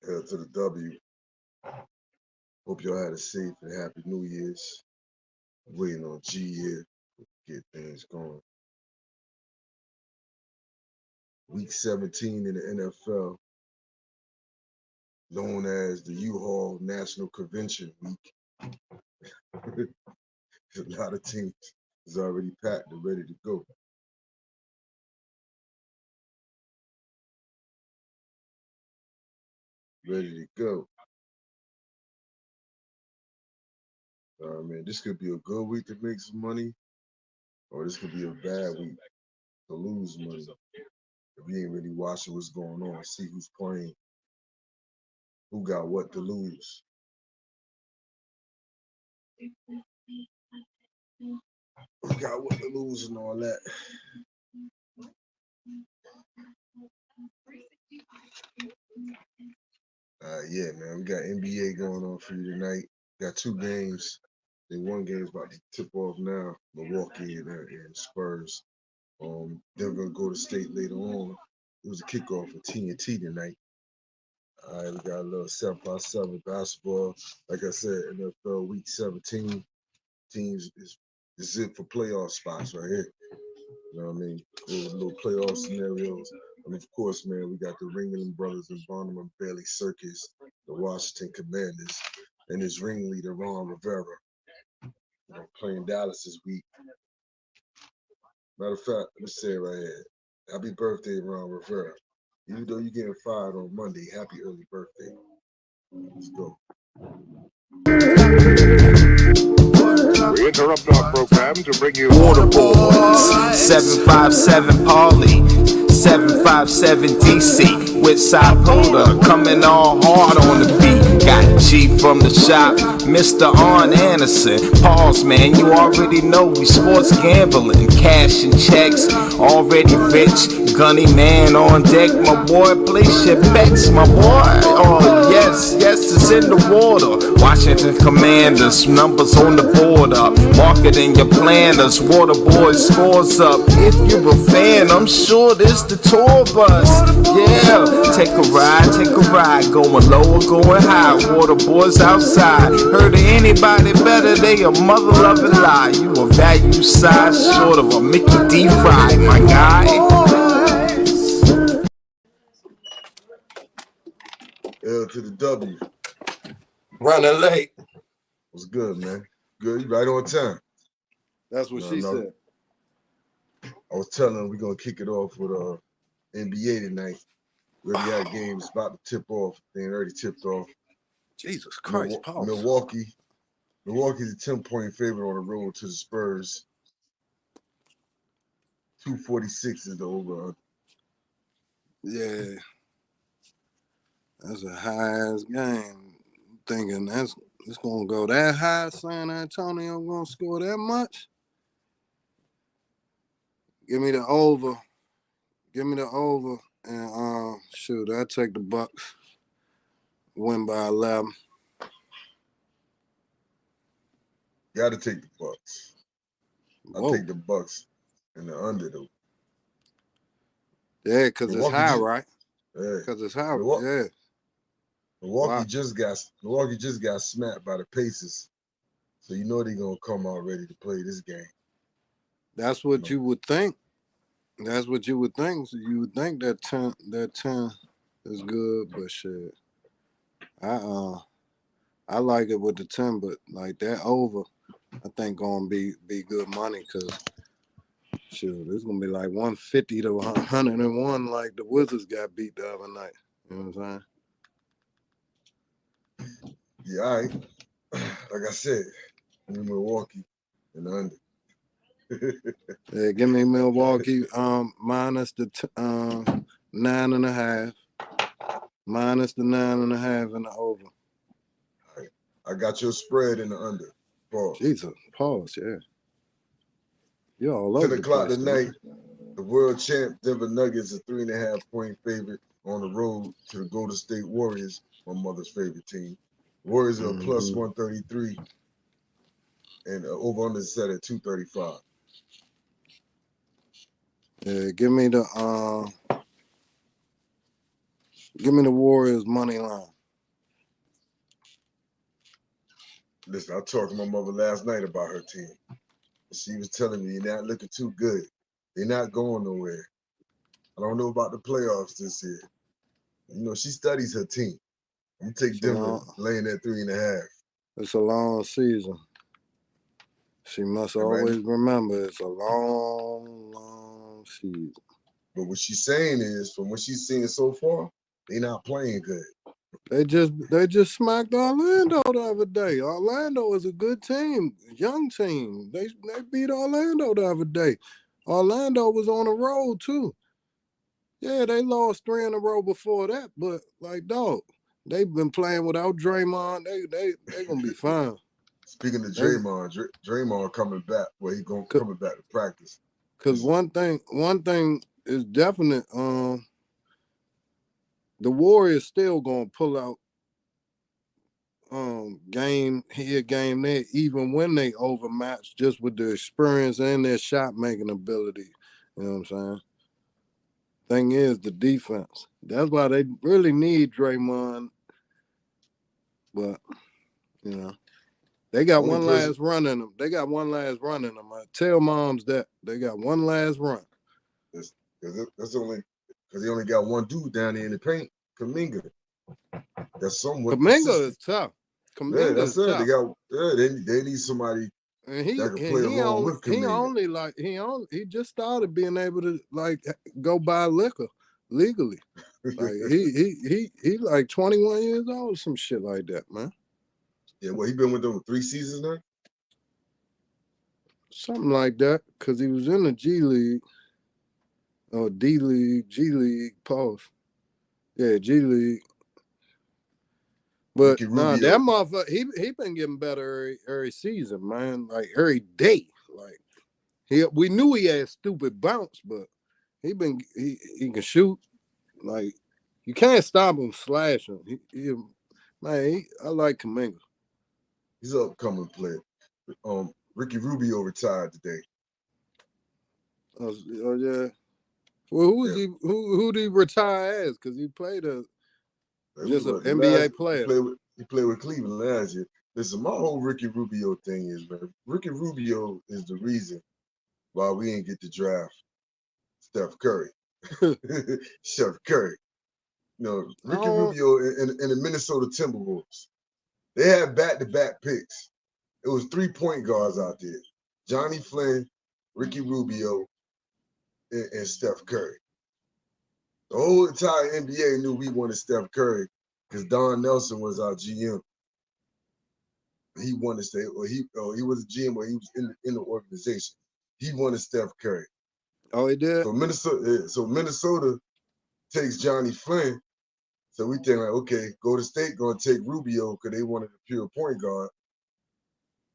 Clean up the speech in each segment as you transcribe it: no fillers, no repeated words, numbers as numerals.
L to the W. Hope y'all had a safe and happy New Year's. Waiting on G here to get things going. Week 17 in the NFL, known as the U-Haul National Convention Week. A lot of teams is already packed and ready to go. Ready to go. Man, this could be a good week to make some money, or this could be a bad week to lose money. If you ain't really watching what's going on, see who's playing, who got what to lose. Who got what to lose and all that. Yeah, man, we got NBA going on for you tonight. Got two games. One game's about to tip off now. Milwaukee and Spurs. They're gonna go to state later on. It was a kickoff for TNT tonight. All right, we got a little 7x7 basketball. Like I said, NFL Week 17 teams is it for playoff spots right here. You know what I mean? Little playoff scenarios. And of course, man, we got the Ringling Brothers and Barnum and Bailey Circus, the Washington Commanders, and his ringleader Ron Rivera. Playing Dallas this week. Matter of fact, let me say it right here. Happy birthday, Ron Rivera. Even though you're getting fired on Monday, happy early birthday. Let's go. We interrupt our program to bring you Water Boys, 757 Paulie, 757 DC, with side Poda, coming all hard on the beat. Got G from the shop, Mr. Arn Anderson. Pause, man, you already know we sports gambling, cash and checks, already rich. Gunny man on deck, my boy, place your bets, my boy. Oh yes, it's in the water. Washington Commanders, numbers on the border. Marketing your planners, Water Boys scores up. If you're a fan, I'm sure this the tour bus. Yeah, take a ride, going low or going high. Water Boys outside. Heard of anybody better? They a mother loving lie. You a value size short of a Mickey D. Fry, my guy. L to the W. Running late. What's good, man? Good, you right on time. That's what she said. I was telling her we're gonna kick it off with NBA tonight. We already got games about to tip off. They already tipped off. Jesus Christ, Milwaukee's a 10-point favorite on the road to the Spurs. 246 is the over. Yeah. That's a high-ass game. Thinking it's going to go that high, San Antonio going to score that much? Give me the over. And, shoot, I'll take the Bucks. Win by 11. Got to take the Bucks. Whoa. I'll take the Bucks in the under, though. Yeah, because it's high, right? Yeah. Because it's high, yeah. Milwaukee just got smacked by the Pacers, so you know they're gonna come out ready to play this game. That's what you would think. That's what you would think. So you would think that 10 is good, but shit, I like it with the 10, but like that over, I think gonna be good money because shoot, it's gonna be like 150 to 101, like the Wizards got beat the other night. You know what I'm saying? Yeah, all right. Like I said, Milwaukee and the under. Yeah, give me Milwaukee minus the 9.5, minus the 9.5 and the over. All right. I got your spread in the under. Pause. Jesus, pause, yeah. You're all over 10 o'clock the place, tonight, the world champ Denver Nuggets a 3.5-point favorite on the road to the Golden State Warriors, my mother's favorite team. Warriors are plus 133 and over under set at 235. Yeah, give me the Warriors money line. Listen, I talked to my mother last night about her team. She was telling me they're not looking too good. They're not going nowhere. I don't know about the playoffs this year. You know, she studies her team. I'm gonna take Denver laying at 3.5. It's a long season. She must always remember it's a long, long season. But what she's saying is, from what she's seeing so far, they're not playing good. They just smacked Orlando the other day. Orlando is a good team, young team. They beat Orlando the other day. Orlando was on a roll too. Yeah, they lost 3 in a row before that, but like dog, they've been playing without Draymond. They gonna be fine. Speaking of Draymond, Draymond coming back. Well, he coming back to practice. Because one thing is definite. The Warriors still gonna pull out game here, game there, even when they overmatched, just with their experience and their shot making ability. You know what I'm saying? Thing is the defense. That's why they really need Draymond. But you know, they got one last run in them. I tell moms that they got one last run. That's only because they only got one dude down there in the paint, Kuminga. That's somewhat. Kuminga is tough. Yeah, that's it. Tough. They got they need somebody and he, that can play along with Kuminga. He just started being able to like go buy liquor legally. Like he like 21 years old, some shit like that, man. Yeah, well, he been with them 3 seasons now. Something like that, because he was in the G League. Or D League, G League, pause. Yeah, G League. But nah, that motherfucker, he been getting better every season, man. Like every day. Like we knew he had stupid bounce, but he can shoot. Like you can't stop him slashing. I like Kuminga. He's an upcoming player. Ricky Rubio retired today. Oh yeah. Well, who did he retire as? Because he played just an NBA player. He played with Cleveland last year. Listen, my whole Ricky Rubio thing is, man, Ricky Rubio is the reason why we didn't get to draft Steph Curry. Steph Curry. You know, Ricky Rubio and the Minnesota Timberwolves. They had back-to-back picks. It was 3 point guards out there. Johnny Flynn, Ricky Rubio, and Steph Curry. The whole entire NBA knew we wanted Steph Curry because Don Nelson was our GM. He wanted to stay, or he was a GM, or he was in the organization. He wanted Steph Curry. Oh, he did. So Minnesota takes Johnny Flynn. So we think like, okay, Golden State gonna take Rubio because they wanted a pure point guard.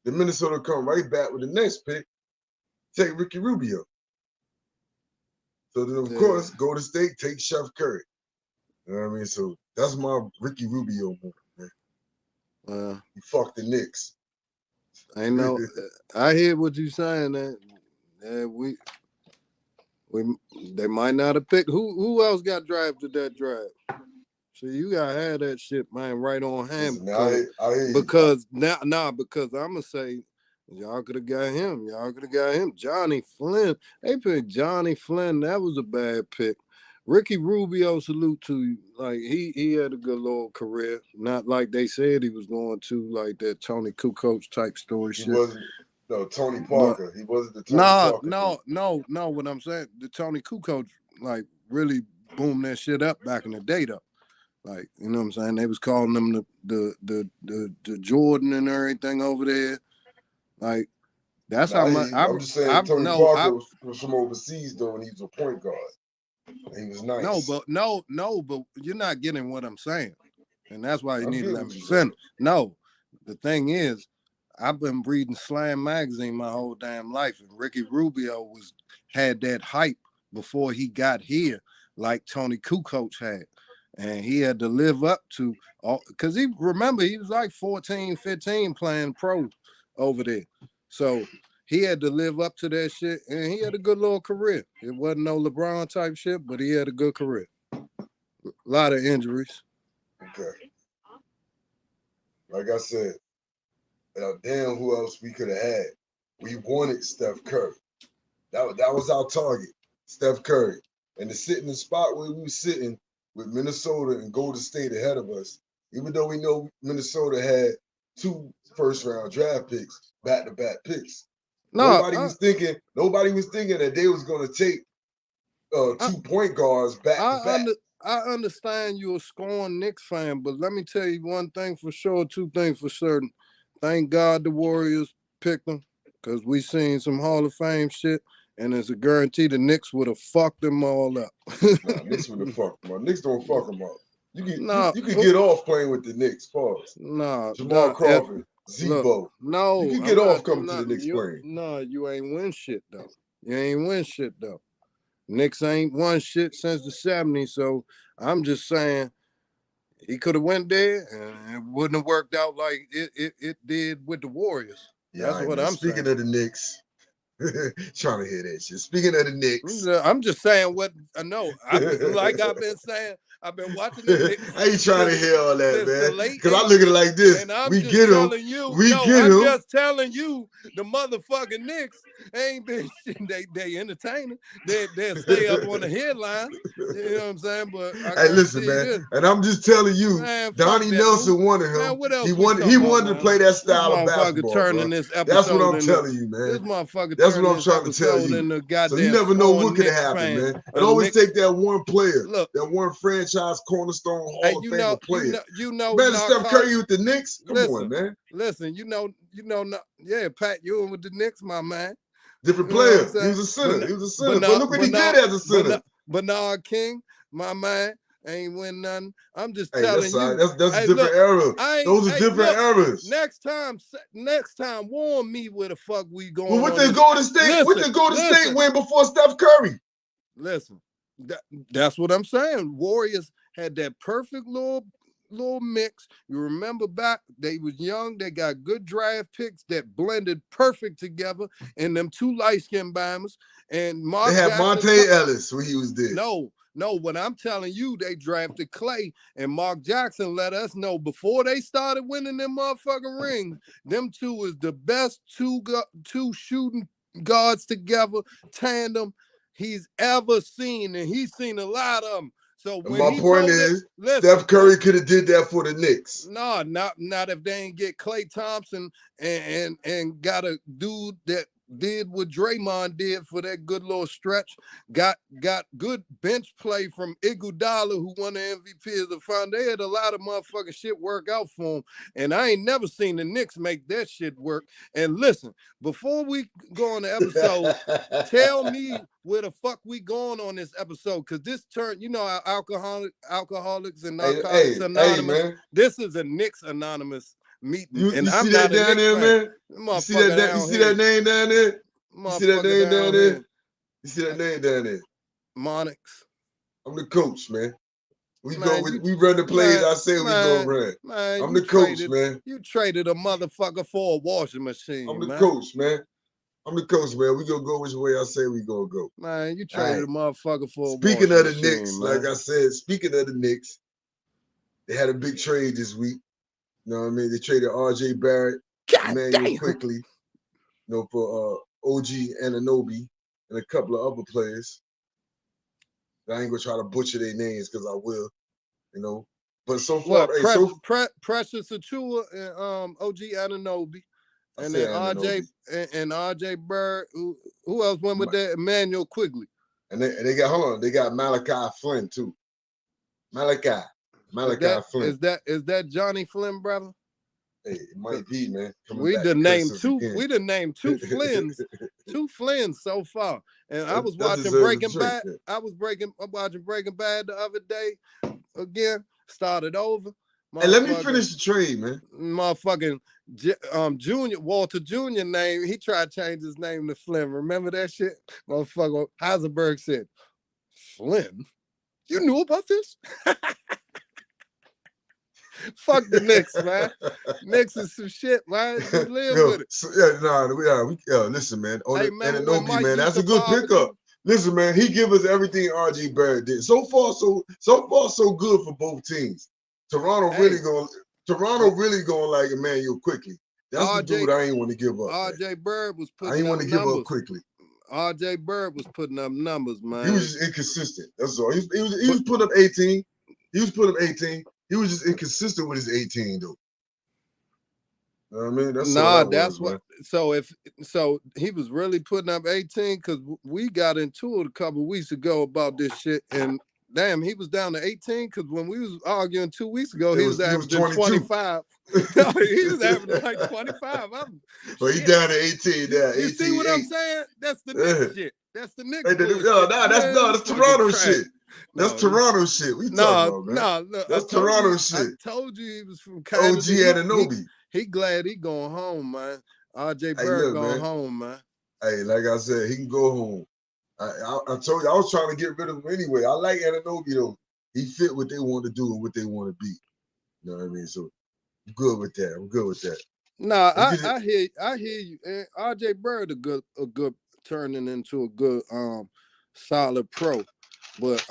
Then Minnesota come right back with the next pick, take Ricky Rubio. So then, of course, Golden State takes Steph Curry. You know what I mean? So that's my Ricky Rubio moment, man. He fucked the Knicks. I know. I hear what you're saying. That they might not have picked. Who else got drafted that draft? So you gotta have that shit, man, right on hand. Because now, because I'm gonna say y'all could have got him. Johnny Flynn. They picked Johnny Flynn. That was a bad pick. Ricky Rubio, salute to you. Like he had a good little career. Not like they said he was going to, like that Tony Kukoc type story shit. Wasn't. No, Tony Parker. He wasn't the Tony Parker. No. What I'm saying, the Tony Kukoc like really boomed that shit up back in the day though. Like, you know what I'm saying? They was calling them the Jordan and everything over there. Like, that's how much. I'm just saying Tony Parker was from overseas though, and he was a point guard. He was nice. No, but you're not getting what I'm saying, and that's why you need to let me finish. No, the thing is, I've been reading Slam magazine my whole damn life, and Ricky Rubio had that hype before he got here, like Tony Kukoc had. And he had to live up to all, because he was like 14, 15 playing pro over there. So he had to live up to that shit, and he had a good little career. It wasn't no LeBron type shit, but he had a good career. A lot of injuries. Okay. Like I said, Damn, who else we could have had? We wanted Steph Curry. That was our target, Steph Curry. And to sit in the spot where we were sitting with Minnesota and Golden State ahead of us, even though we know Minnesota had 2 first-round draft picks, back-to-back picks. Nobody was thinking that they was going to take 2 point guards back-to-back. I understand you're a scorned Knicks fan, but let me tell you one thing for sure, 2 things for certain. Thank God the Warriors picked them, because we seen some Hall of Fame shit, and it's a guarantee the Knicks would have fucked them all up. Knicks would have fucked them up. Knicks don't fuck them up. You can get off playing with the Knicks. Pause. Jamal Crawford, Zebo. You can get off coming to the Knicks playing. No, you ain't win shit though. Knicks ain't won shit since the 70s, so I'm just saying he could have went there and it wouldn't have worked out like it did with the Warriors. Yeah, that's what I'm saying. Speaking of the Knicks, trying to hear that shit. Speaking of the Knicks, I'm just saying what I know. Like I've been saying, I've been watching the Knicks. I ain't trying to hear all that, man. Because I look at it like this. And I'm we just get them. I'm just telling you, the motherfucking Knicks ain't been shit. They entertaining. They'll stay up on the headlines. You know what I'm saying? But hey, listen, man. This. And I'm just telling you, man, Donnie Nelson wanted him. Man, what else he wanted to play that style of basketball. That's what I'm telling you, man. This motherfucker. That's what I'm trying to tell you. So you never know what could happen, man. It always take that one player, that one franchise cornerstone Hall of Fame player. You know, better Steph Curry with the Knicks. Come on, man. Listen, you know, yeah, Pat Ewing with the Knicks, my man. Different player. He was a center. But look what he did as a center. Bernard King, my man, ain't win nothing. I'm just telling you. That's a different era. Those are different eras. Next time, warn me where the fuck we going. Well, what did Golden State win before Steph Curry? Listen, that's what I'm saying. Warriors had that perfect little mix. You remember back, they was young, they got good draft picks that blended perfect together, and them 2 light-skinned bombers. And Mark they had Jackson, Monte Ellis when he was there. No, what I'm telling you, they drafted Clay, and Mark Jackson let us know before they started winning them motherfucking rings, them 2 was the best two shooting guards together, tandem he's ever seen, and he's seen a lot of them. So when my point is, Steph Curry could have did that for the Knicks. No, not if they ain't get Klay Thompson and got a dude that did what Draymond did for that good little stretch. Got good bench play from Iguodala, who won the MVP as a founder. They had a lot of motherfucking shit work out for him. And I ain't never seen the Knicks make that shit work. And listen, before we go on the episode, tell me where the fuck we going on this episode. Because this turn, you know, our Alcoholics and Narcotics Anonymous. Hey, this is a Knicks Anonymous meeting. You see that down there, man? You see that name down there? You see that name down there? You see that name down there? Monix. I'm the coach, man. We run the plays. I say we gonna run. I'm the coach, man. You traded a motherfucker for a washing machine. I'm the coach, man. I'm the coach, man. We gonna go which way I say we gonna go. Man, you traded a motherfucker for a Speaking of the Knicks, like I said, speaking of the Knicks, they had a big trade this week. You know what I mean? They traded RJ Barrett, Emmanuel Quickly, for OG Anunoby and a couple of other players. I ain't gonna try to butcher their names because I will, But so far, Precious Achua and OG Anunoby, and then RJ Barrett. Who else went with that? Emmanuel Quigley. And they got Malachi Flynn too. Malachi Flynn. Is that Johnny Flynn, brother? Hey, it might be, man. We done named 2 Flynns, 2 Flynns so far. And I was watching Breaking Bad. I was watching Breaking Bad the other day. Again, started over. Hey, let me finish the trade, man. Motherfucking Walter Jr. name. He tried to change his name to Flynn. Remember that shit? Motherfucker Heisenberg said, Flynn? You knew about this? Fuck the Knicks, man. Knicks is some shit, man. Just live with it. Listen, man. Anunoby, man, that's a good pickup. Listen, man, he give us everything RJ Barrett did. So far, so good for both teams. Toronto really going like Emmanuel Quickly. That's the dude I ain't want to give up. R.J. Bird was I putting ain't up want to give numbers. up quickly. R.J. Bird was putting up numbers, man. He was just inconsistent. That's all. He was putting up 18. He was putting up 18. He was just inconsistent with his 18, though. You know what I mean? That's all that that's was, what. Man. So he was really putting up 18 because we got into it a couple weeks ago about this shit, and damn, he was down to 18 because when we was arguing 2 weeks ago, he was averaging 25. No, he was averaging like 25. Well, he down to 18 now. You 18, see what I'm 8. saying? That's the Knicks shit. That's the Knicks bullshit. That's Toronto shit. That's Toronto shit. We talking about, man. Look, that's Toronto shit. I told you he was from Canada. OG Anunoby. He glad he going home, man. RJ Bird going home, man. Hey, like I said, he can go home. I told you, I was trying to get rid of him anyway. I like Anunoby, though. He fit what they want to do and what they want to be. You know what I mean? So I'm good with that. I'm good with that. Nah, I hear you. And RJ Bird a good turning into a good solid pro. But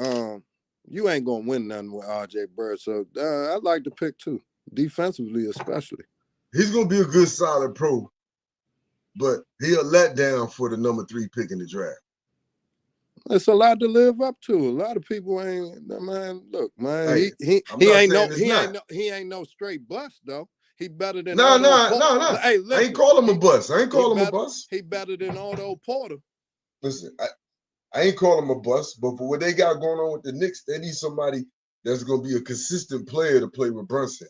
you ain't gonna win nothing with RJ Bird. So I like the pick too. Defensively, especially. He's gonna be a good solid pro, but he a letdown for the number 3 pick in the draft. It's a lot to live up to. A lot of people ain't, man. Look, man, hey, he ain't no straight bust though. He better than no. Hey, listen, I ain't call him a bust. I ain't call him a bust. He better than Otto Porter. Listen, I ain't call him a bust, but for what they got going on with the Knicks, they need somebody that's gonna be a consistent player to play with Brunson.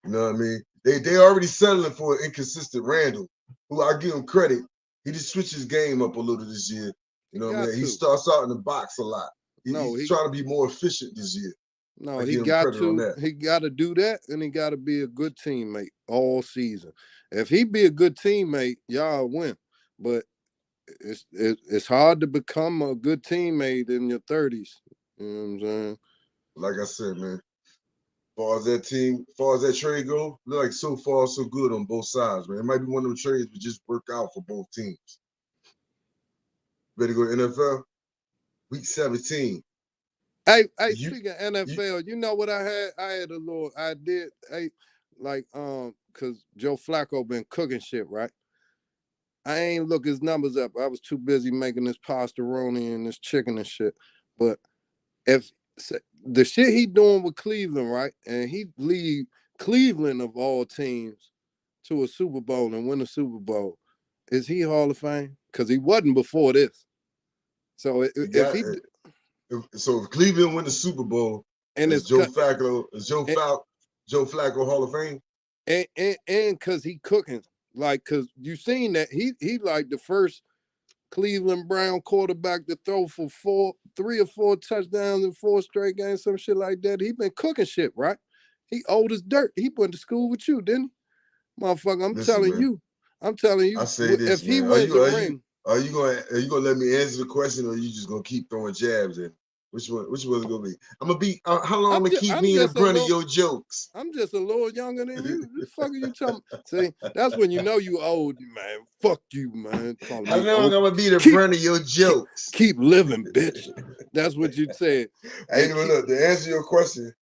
You know what I mean? They already settling for an inconsistent Randall, who I give him credit. He just switched his game up a little this year. You know what I mean? He starts out in the box a lot. He's trying to be more efficient this year. No, he got to. He got to do that, and he got to be a good teammate all season. If he be a good teammate, y'all win. But it's hard to become a good teammate in your 30s. You know what I'm saying? Like I said, man, as far as that trade go, look like so far so good on both sides, man. It might be one of them trades that just work out for both teams. Ready to go to NFL? Week 17. Hey, speaking of NFL, you know what I had a little, because Joe Flacco been cooking shit, right? I ain't look his numbers up. I was too busy making this pastaroni and this chicken and shit. But if the shit he doing with Cleveland, right, and he lead Cleveland of all teams to a Super Bowl and win a Super Bowl, is he Hall of Fame? Because he wasn't before this. So if Cleveland win the Super Bowl, and it's Joe Flacco Hall of Fame, and because he cooking, like, because you seen that he like the first Cleveland Brown quarterback to throw for 3 or 4 touchdowns in 4 straight games, some shit like that. He been cooking shit, right? He old as dirt. He went to school with you, didn't he, motherfucker? I'm telling you. I say this, if he wins a ring. Are you gonna let me answer the question, or are you just gonna keep throwing jabs in? Which one is it gonna be? I'm gonna be how long I'm gonna keep me in the brunt of your jokes? I'm just a little younger than you. What the fuck are you talking? See, that's when you know you old, man. Fuck you, man. How long I'm gonna be the brunt of your jokes? Keep living, bitch. That's what you said. Hey, look, to answer your question,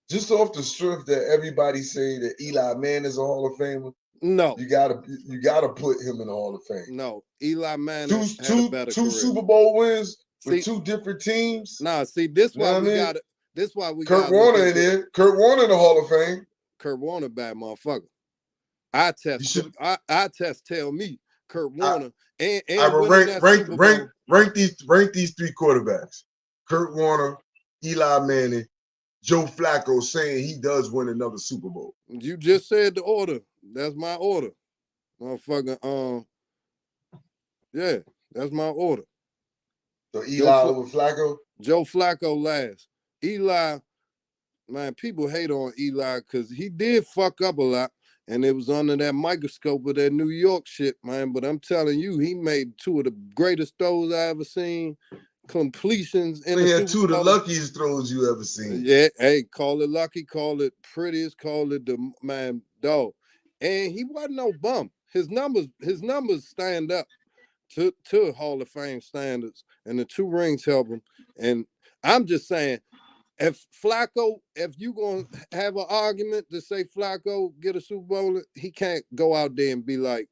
just off the strength that everybody say that Eli Manning is a Hall of Famer. No, you gotta put him in the Hall of Fame. No, Eli Manning had a better two career. Super Bowl wins with 2 different teams. Nah, see, this why we got it. This why we Kurt Warner in there. Kurt Warner in the Hall of Fame. Kurt Warner, bad motherfucker. I test. Tell me, Kurt Warner and I will rank these 3 quarterbacks: Kurt Warner, Eli Manning, Joe Flacco, saying he does win another Super Bowl. You just said the order. That's my order, motherfucker. Yeah, that's my order. So Eli over Flacco? Joe Flacco last. Eli, man, people hate on Eli because he did fuck up a lot, and it was under that microscope of that New York shit, man. But I'm telling you, he made 2 of the greatest throws I ever seen. Completions in the Super Bowl. 2 of the luckiest throws you ever seen. Yeah, hey, call it lucky, call it prettiest, call it the man dog. And he wasn't no bum. His numbers stand up to Hall of Fame standards, and the 2 rings help him. And I'm just saying, if Flacco, if you gonna have an argument to say Flacco get a Super Bowl, he can't go out there and be like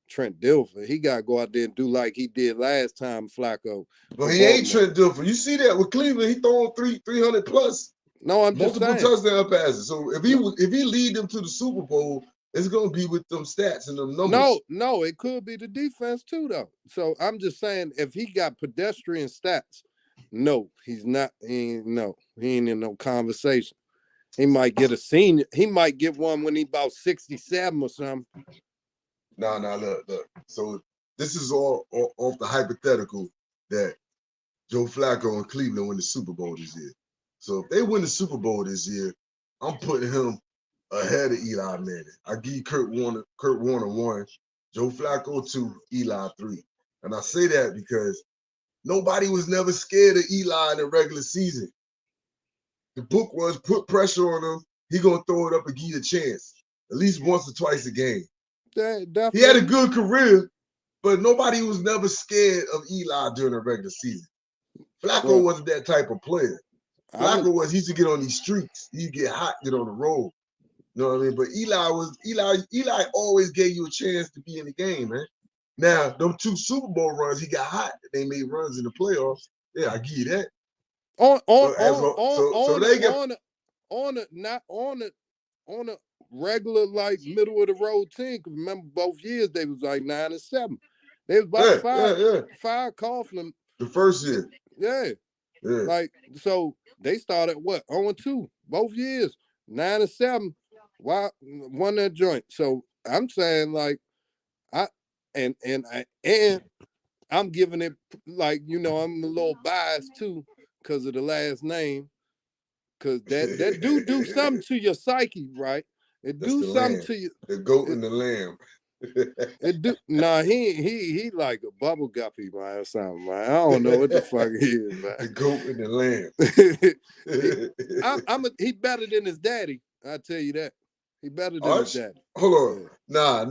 Trent Dilfer. He gotta go out there and do like he did last time, Flacco. But he ain't Trent Dilfer. You see that with Cleveland, he throwing 300 plus. No, I'm just multiple saying. touchdown passes. So if he lead them to the Super Bowl, it's gonna be with them stats and them numbers. No, it could be the defense too, though. So I'm just saying, if he got pedestrian stats, no, he's not. He ain't in no conversation. He might get a senior. He might get one when he about 67 or something. Nah, look. So this is all off the hypothetical that Joe Flacco and Cleveland win the Super Bowl this year. So if they win the Super Bowl this year, I'm putting him ahead of Eli Manning. I give you Kurt Warner 1, Joe Flacco 2, Eli 3. And I say that because nobody was never scared of Eli in the regular season. The book was put pressure on him. He gonna throw it up and give you a chance at least once or twice a game. He had a good career, but nobody was never scared of Eli during the regular season. Flacco wasn't that type of player. Flacco he used to get on these streets. He'd get hot, get on the road. You know what I mean? But Eli always gave you a chance to be in the game, man. Now, them 2 Super Bowl runs, he got hot. They made runs in the playoffs. Yeah, I give you that. On a regular like middle of the road team. Remember both years they was like 9-7. They was about five Coughlin. The first year. Yeah. Like so they started what 0-2 both years, 9-7. Why won that joint? So I'm saying like I'm giving it like I'm a little biased too because of the last name, because that do something to your psyche, right? It do something to you. The goat and the lamb. It do he like a bubble guppy, man, or something, man. I don't know what the fuck he is, man. The goat and the lamb. He better than his daddy. I tell you that. He better than his daddy. Hold on. Yeah.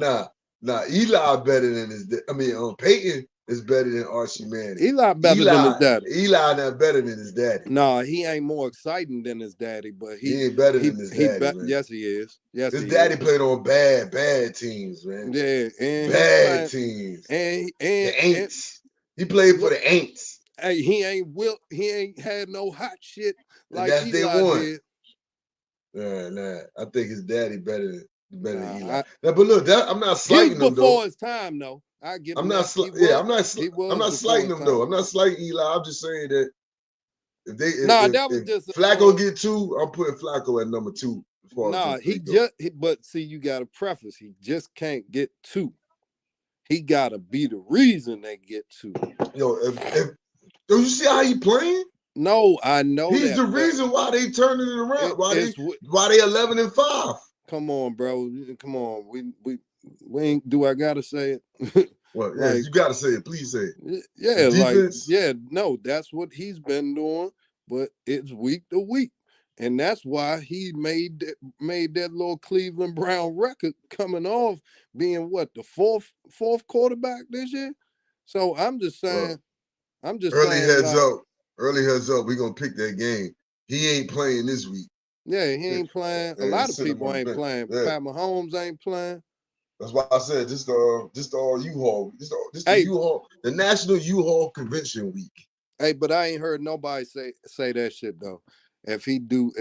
Nah. Eli better than his daddy. I mean, Peyton is better than Archie Manning. Eli better than his daddy. Eli not better than his daddy. No, he ain't more exciting than his daddy, but he ain't better than his daddy. Yes, he is. Yes, his daddy played on bad teams, man. Yeah, and bad teams. And the Aints. He played for the Aints. Hey, he ain't had no hot shit like that's Eli did. Nah. I think his daddy better than Eli. But look, I'm not slighting him though. He was before his time, though. I give him I'm not slighting him though. I'm not slighting Eli. I'm just saying that if Flacco get 2, I'm putting Flacco at number 2. But see, you got to preface. He just can't get 2. He got to be the reason they get 2. Yo, do you see how he playing? No, I know he's the reason why they turning it around. Why they 11-5? Come on, bro. Come on. We ain't. Do I gotta say it? Well, yeah, you gotta say it. Please say it. Yeah, no, that's what he's been doing, but it's week to week, and that's why he made that little Cleveland Brown record, coming off being what, the fourth quarterback this year. So I'm just saying. Early heads up. We're gonna pick that game. He ain't playing this week. Yeah, he ain't playing. A lot of people ain't playing. Yeah. Pat Mahomes ain't playing. That's why I said just all U-Haul. U-Haul, the National U-Haul Convention Week. Hey, but I ain't heard nobody say that shit though. If he do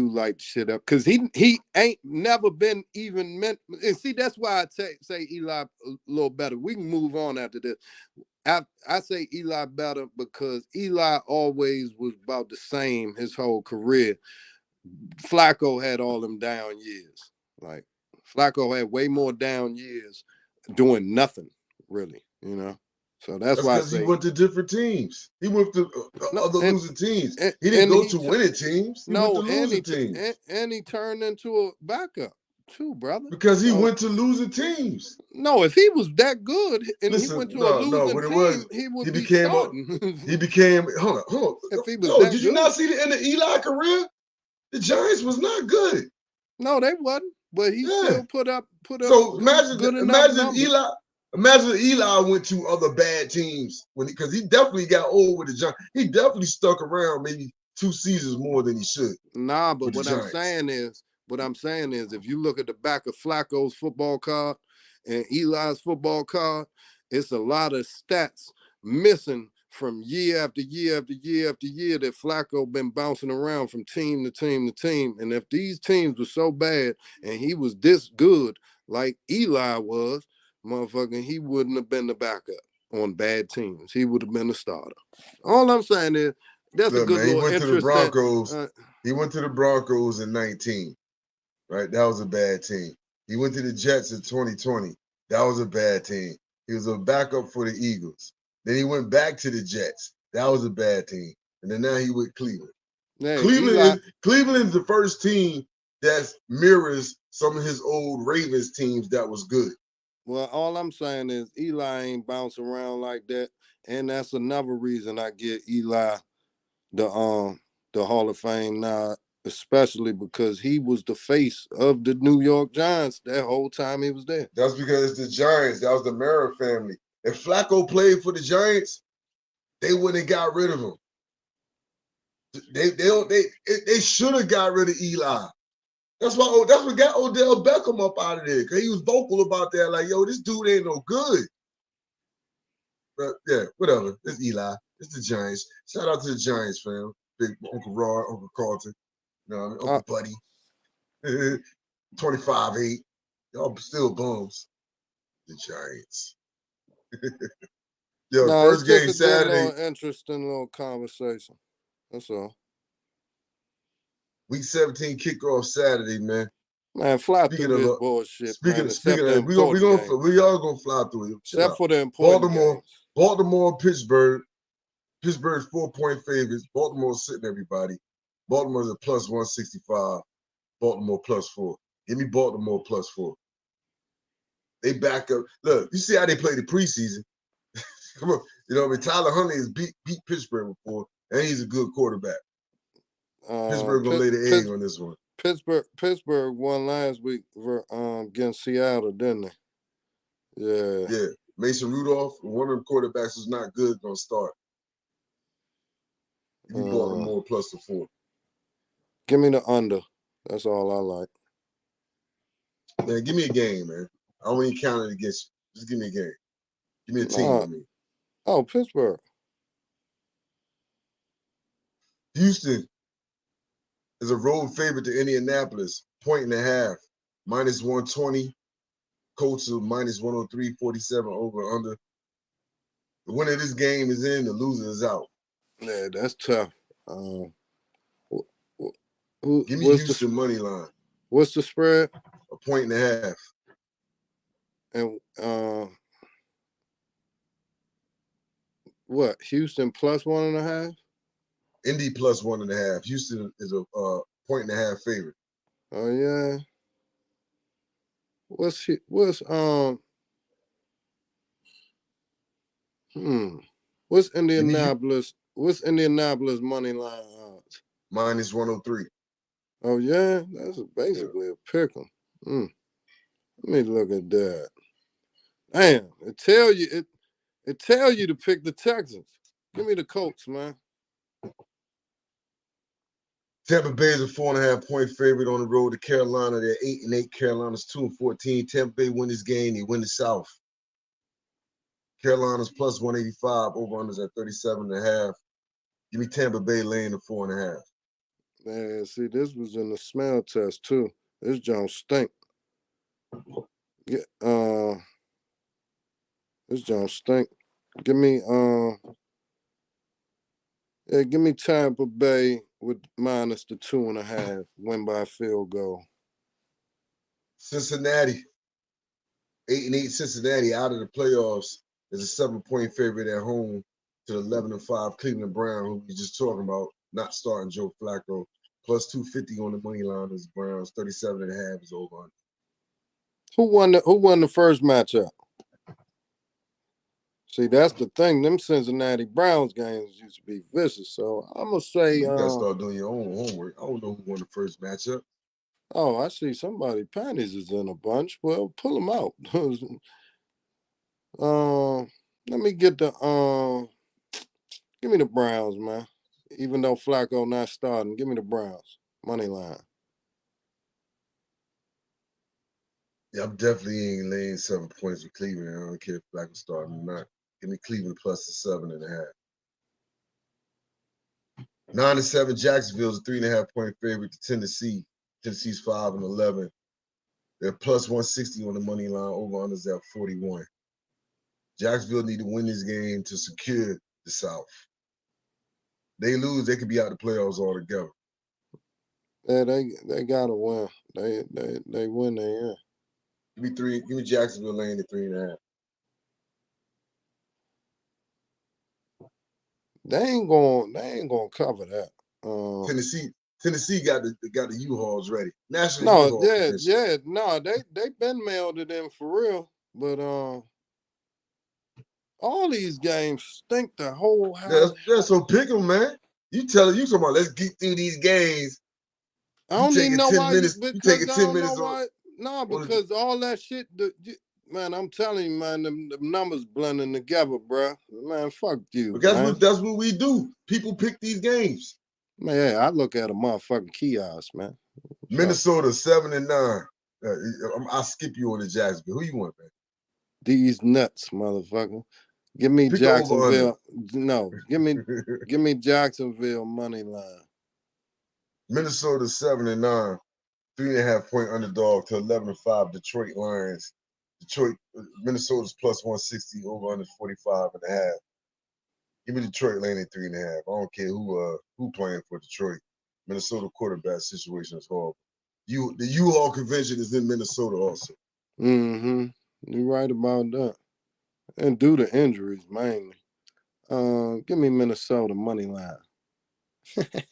light shit up, because he ain't never been even meant. And see, that's why I say Eli a little better. We can move on after this. I say Eli better because Eli always was about the same his whole career. Flacco had all them down years. Like Flacco had way more down years doing nothing, really, So that's why I say he went to different teams. He went to other losing teams. He didn't go to winning teams. He went to losing teams. And he turned into a backup too, brother. Because he went to losing teams. No, if he was that good and he went to a losing team, he became starting. He became hold on. If he was did you not see the end of Eli career? The Giants was not good. No, they wasn't. But he still put up. So imagine Eli went to other bad teams because he definitely got old with the Giants. He definitely stuck around maybe 2 seasons more than he should. Nah, but with the what I'm Giants. saying is, if you look at the back of Flacco's football card and Eli's football card, it's a lot of stats missing from year after year after year after year that Flacco been bouncing around from team to team to team. And if these teams were so bad and he was this good like Eli was, motherfucking, he wouldn't have been the backup on bad teams. He would have been the starter. All I'm saying is, that's Look, a good man, he little went to the interest. Broncos. He went to the Broncos in 19, right? That was a bad team. He went to the Jets in 2020. That was a bad team. He was a backup for the Eagles. Then he went back to the Jets. That was a bad team. And then now he with Cleveland. Yeah, Cleveland is the first team that mirrors some of his old Ravens teams that was good. Well, all I'm saying is Eli ain't bounce around like that. And that's another reason I give Eli the Hall of Fame nod, especially because he was the face of the New York Giants that whole time he was there. That's because it's the Giants. That was the Mara family. If Flacco played for the Giants, they wouldn't have got rid of him. They should have got rid of Eli. That's what got Odell Beckham up out of there, because he was vocal about that. Like, yo, this dude ain't no good. But yeah, whatever. It's Eli. It's the Giants. Shout out to the Giants, fam. Big Uncle Rod, Uncle Carlton, you know what I mean? Uncle Buddy. 25-8. Y'all still bums. The Giants. Yo, No, first it's just game a Saturday. good little interesting little conversation. That's all. Week 17 kickoff Saturday, man. Man, fly Speaking through of this bullshit, man. Speaking Except of, we all gonna fly through it. Except for the important games. Baltimore, Pittsburgh. Pittsburgh's 4-point favorites. Baltimore sitting everybody. Baltimore's a plus 165. Baltimore plus 4. Give me Baltimore plus 4. They back up. Look, you see how they play the preseason. Come on, you know what I mean? Tyler Huntley has beat Pittsburgh before, and he's a good quarterback. Pittsburgh gonna lay the egg on this one. Pittsburgh won last week against Seattle, didn't they? Yeah. Yeah. Mason Rudolph, one of the quarterbacks who's not good, gonna start. Give me Baltimore plus the 4. Give me the under. That's all I like. Man, give me a game, man. I don't even count it against you. Just give me a game. Give me a team. I mean. Oh, Pittsburgh. Houston is a road favorite to Indianapolis, 1.5, minus 120. Colts are minus 103, 47 over under. The winner of this game is in, the loser is out. Yeah, that's tough. Give me Houston money line. What's the spread? 1.5. And what? Houston plus 1.5? Indy plus 1.5. Houston is a 1.5 favorite. Oh yeah. What's Indianapolis? What's Indianapolis money line odds? Minus 103. Oh yeah, that's basically a pick 'em. Let me look at that. Damn, it tell you to pick the Texans. Give me the Colts, man. Tampa Bay is a 4.5-point favorite on the road to Carolina. They're 8-8. Carolina's 2-14. Tampa Bay win this game. They win the South. Carolina's plus 185. Over-unders at 37.5. Give me Tampa Bay laying the 4.5. Man, see, this was in the smell test too. This John stink. This John stink. Give me give me Tampa Bay with minus the 2.5, win by field goal. Cincinnati, 8-8. Cincinnati out of the playoffs is a 7-point favorite at home to the 11-5 Cleveland Browns, who we just talking about, not starting Joe Flacco. Plus 250 on the money line is Browns. 37.5 is over. Who won the first matchup? See, that's the thing. Them Cincinnati Browns games used to be vicious. So I'm gonna say you gotta start doing your own homework. I don't know who won the first matchup. Oh, I see somebody panties is in a bunch. Well, pull them out. Let me get the give me the Browns, man. even though Flacco not starting. Give me the Browns money line. Yeah, I'm definitely ain't laying 7 points with Cleveland. I don't care if Flacco starting or not. Give me Cleveland plus the 7.5. 9-7, Jacksonville's a 3.5-point favorite to Tennessee. Tennessee's 5-11. They're plus 160 on the money line. Over-unders at 41. Jacksonville need to win this game to secure the South. They lose, they could be out the playoffs altogether. Yeah, they gotta win. They win. They in. Give me Jacksonville laying the 3.5. They ain't gonna cover that. Tennessee got the U-Hauls ready. National No, U-Haul Convention. no, they been mailed it in for real. But all these games stink the whole house. So pick them, man. You talking about let's get through these games. I don't even know why. You taking 10 minutes why. No, because all that shit. Man, I'm telling you, man, the numbers blending together, bro. Man, fuck you, man. That's what we do. People pick these games. Man, I look at a motherfucking kiosk, man. Minnesota 7-9. I'll skip you on the Jacksonville. Who you want, man? These nuts, motherfucker. Give me Pick Jacksonville. No, give me Jacksonville money line. Minnesota 7-9, 3.5-point underdog to 11-5 Detroit Lions. Minnesota's plus 160, over under 45.5. Give me Detroit laying at 3.5. I don't care who playing for Detroit. Minnesota quarterback situation is horrible. The U-Haul convention is in Minnesota also. Mm-hmm. You're right about that. And due to injuries mainly. Give me Minnesota money line. The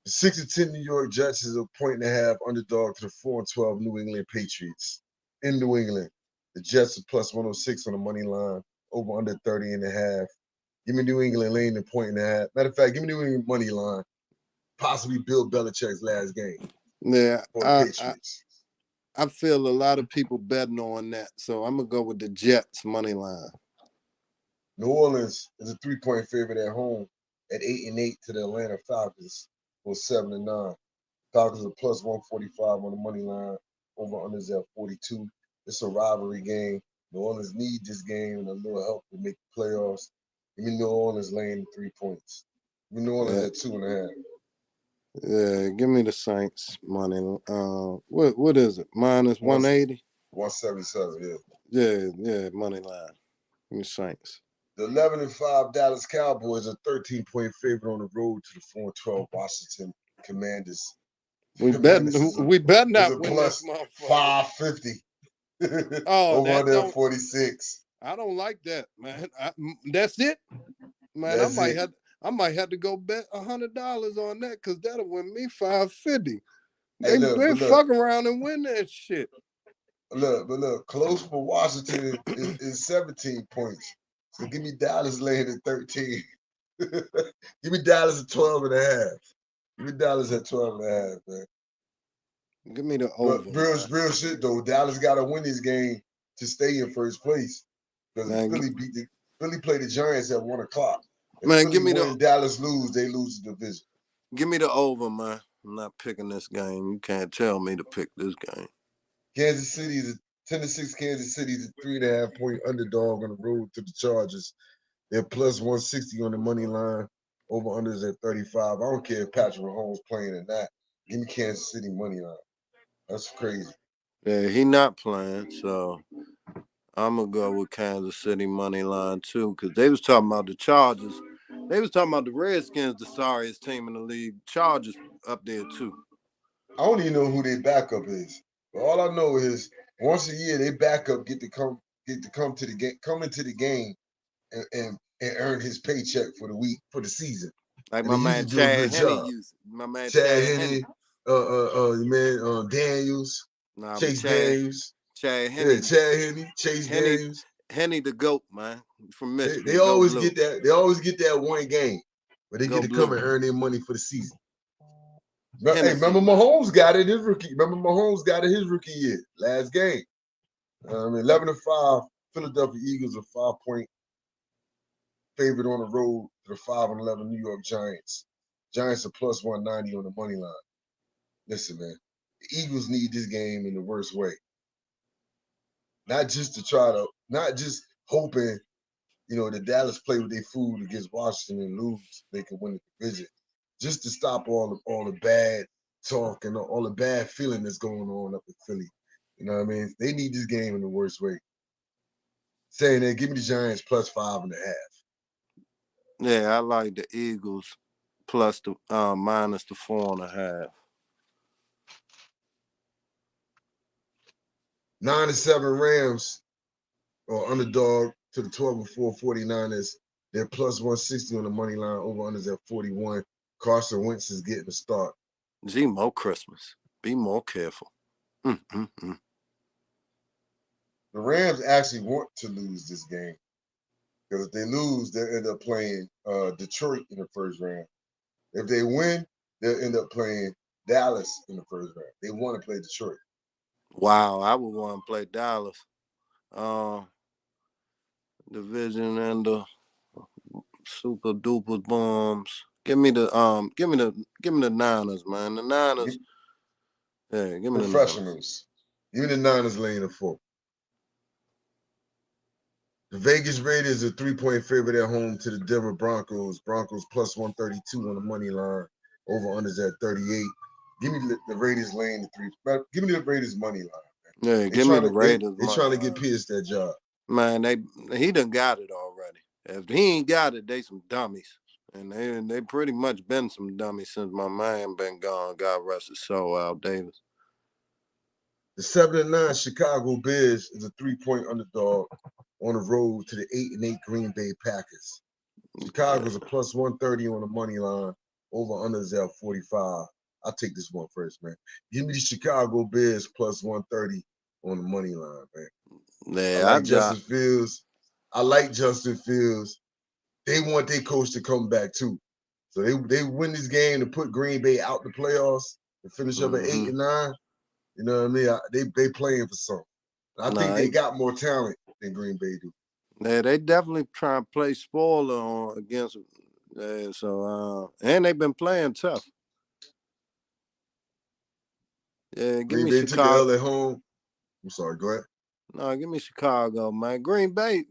6-10 New York Jets is a 1.5 underdog to the 4-12 New England Patriots. In New England, the Jets are plus 106 on the money line, over under 30.5. Give me New England laying the 1.5. Matter of fact, give me New England money line. Possibly Bill Belichick's last game. Yeah, Patriots. I feel a lot of people betting on that, so I'm gonna go with the Jets money line. New Orleans is a 3-point favorite at home at 8-8 to the Atlanta Falcons for 7-9. Falcons are plus 145 on the money line. Over unders at 42. It's a rivalry game. New Orleans need this game and a little help to make the playoffs. Give me New Orleans laying 3 points. Give me New Orleans at 2.5. Yeah, give me the Saints money. What is it? Minus 180? 177, Yeah, money line. Give me Saints. The 11-5 Dallas Cowboys are 13-point favorite on the road to the 4-12 Washington Commanders. We better not win plus this motherfucker. 550. Over under 46. I don't like that, man. That's it, man. I might have to go bet $100 on that because that'll win me $550. They fuck around and win that shit. Look, close for Washington is 17 points. So give me Dallas laying at 13. Give me Dallas at 12.5. Give me Dallas at 12.5, man. Give me the over. But real shit though. Dallas got to win this game to stay in first place because Philly played the Giants at 1 o'clock. Man, give me the Dallas lose, they lose the division. Give me the over, man. I'm not picking this game. You can't tell me to pick this game. Kansas City is 10-6. Kansas City is a 3.5-point underdog on the road to the Chargers. They're plus 160 on the money line. Over unders at 35. I don't care if Patrick Mahomes playing or not. Give me Kansas City money line. That's crazy. Yeah, he not playing, so I'm gonna go with Kansas City money line too, because they was talking about the Chargers. They was talking about the Redskins, the sorriest team in the league. Chargers up there too. I don't even know who their backup is, but all I know is once a year their backup get to come into the game, and earn his paycheck for the week for the season. Like my man Chad Henne used. My man Chad Henne. Daniels. Chase Daniels. Chad Henne. Yeah, Chad Henne. Chase Daniels. Henne the GOAT, man. From Michigan. They always get that. They always get that one game where they get to come and earn their money for the season. Hey, remember Mahomes got it his rookie. Remember Mahomes got it his rookie year, last game. 11-5. Philadelphia Eagles are 5-point favorite on the road to the 5-11 New York Giants. Giants are plus 190 on the money line. Listen, man, the Eagles need this game in the worst way. Not just hoping, the Dallas play with their food against Washington and lose, they can win the division. Just to stop all the bad talk and all the bad feeling that's going on up in Philly. You know what I mean? They need this game in the worst way. Saying that, give me the Giants plus 5.5. Yeah, I like the Eagles plus the minus the 4.5. 9-7 Rams or underdog to the 12-4 49ers. They're plus 160 on the money line. Over-unders at 41. Carson Wentz is getting the start. G-Mo Christmas. Be more careful. The Rams actually want to lose this game. Because if they lose, they'll end up playing Detroit in the first round. If they win, they'll end up playing Dallas in the first round. They want to play Detroit. Wow, I would want to play Dallas. Division and the super duper bombs. Give me the Niners, man. The Niners. Yeah, give me the Professionals. Give me the Niners laying the 4. The Vegas Raiders are 3-point favorite at home to the Denver Broncos. Broncos plus 132 on the money line. Over-unders at 38. Give me the Raiders laying the 3. Give me the Raiders money line. Man. Yeah, give me the Raiders. They're trying to get Pierce that job. Man, he done got it already. If he ain't got it, they some dummies. And they pretty much been some dummies since my man been gone. God rest his soul, Al Davis. The 7-9 Chicago Bears is a 3-point underdog on the road to the 8-8 Green Bay Packers. Chicago's a plus 130 on the money line. Over-unders at 45. I'll take this one first, man. Give me the Chicago Bears plus 130 on the money line, man. Yeah, I like Justin Fields. They want their coach to come back too. So they win this game to put Green Bay out the playoffs and finish up at 8-9. You know what I mean? They playing for something. I think they got more talent than Green Bay do. Yeah, they definitely trying to play spoiler against. And they've been playing tough. Yeah, give me Chicago. Took the L at home. I'm sorry, go ahead. No, give me Chicago, man. Green Bay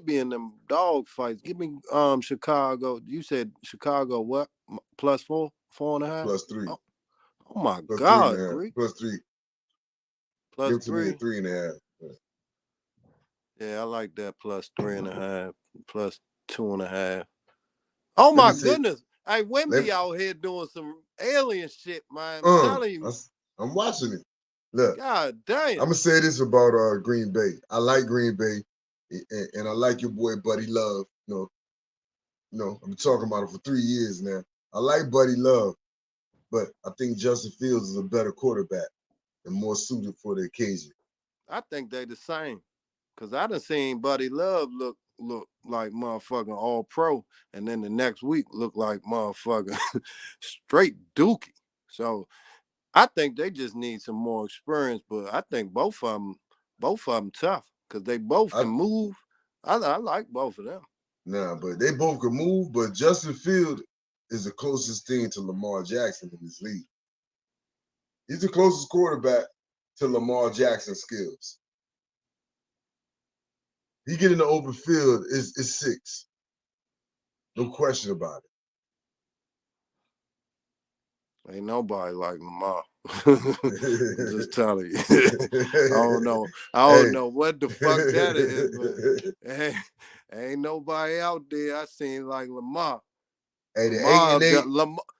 be in them dog fights. Give me Chicago. You said Chicago what? Plus 4, 4.5? Plus 3. Oh my God, plus 3. Plus Give 3. To me 3.5. Yeah, I like that. Plus 3.5. Plus 2.5. Oh my goodness. Hey, Wemby out here doing some alien shit, man. I'm telling you. I'm watching it. Look, God damn. I'm gonna say this about Green Bay. I like Green Bay, and I like your boy Buddy Love. I've been talking about it for 3 years now. I like Buddy Love, but I think Justin Fields is a better quarterback and more suited for the occasion. I think they the same, cause I done seen Buddy Love look like motherfucking all pro, and then the next week look like motherfucking straight dookie. So I think they just need some more experience, but I think both of them tough because they both can move. I like both of them. Nah, but they both can move, but Justin Fields is the closest thing to Lamar Jackson in this league. He's the closest quarterback to Lamar Jackson's skills. He get in the open field, it's 6. No question about it. Ain't nobody like Lamar. Just telling you. I don't know what the fuck that is, but ain't nobody out there I seen like Lamar. Hey,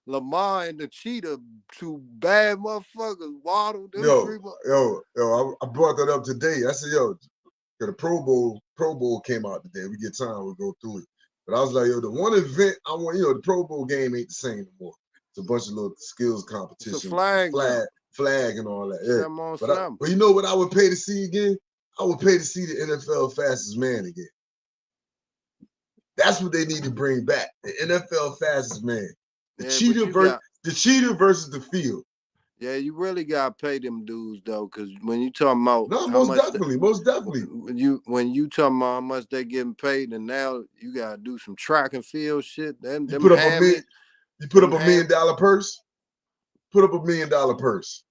Lamar and the Cheetah, 2 bad motherfuckers. Waddle them I brought that up today. I said, the Pro Bowl came out today. We get time, we'll go through it. But I was like, the one event I want, the Pro Bowl game ain't the same anymore. It's a bunch of little skills competition. It's a flag and all that. Yeah. But you know what I would pay to see again? I would pay to see the NFL fastest man again. That's what they need to bring back. The NFL fastest man. The cheetah versus the field. Yeah, you really gotta pay them dudes though, because when you talking about most definitely. When you talking about how much they getting paid, and now you gotta do some track and field shit. You put up $1 million purse. Put up $1 million purse.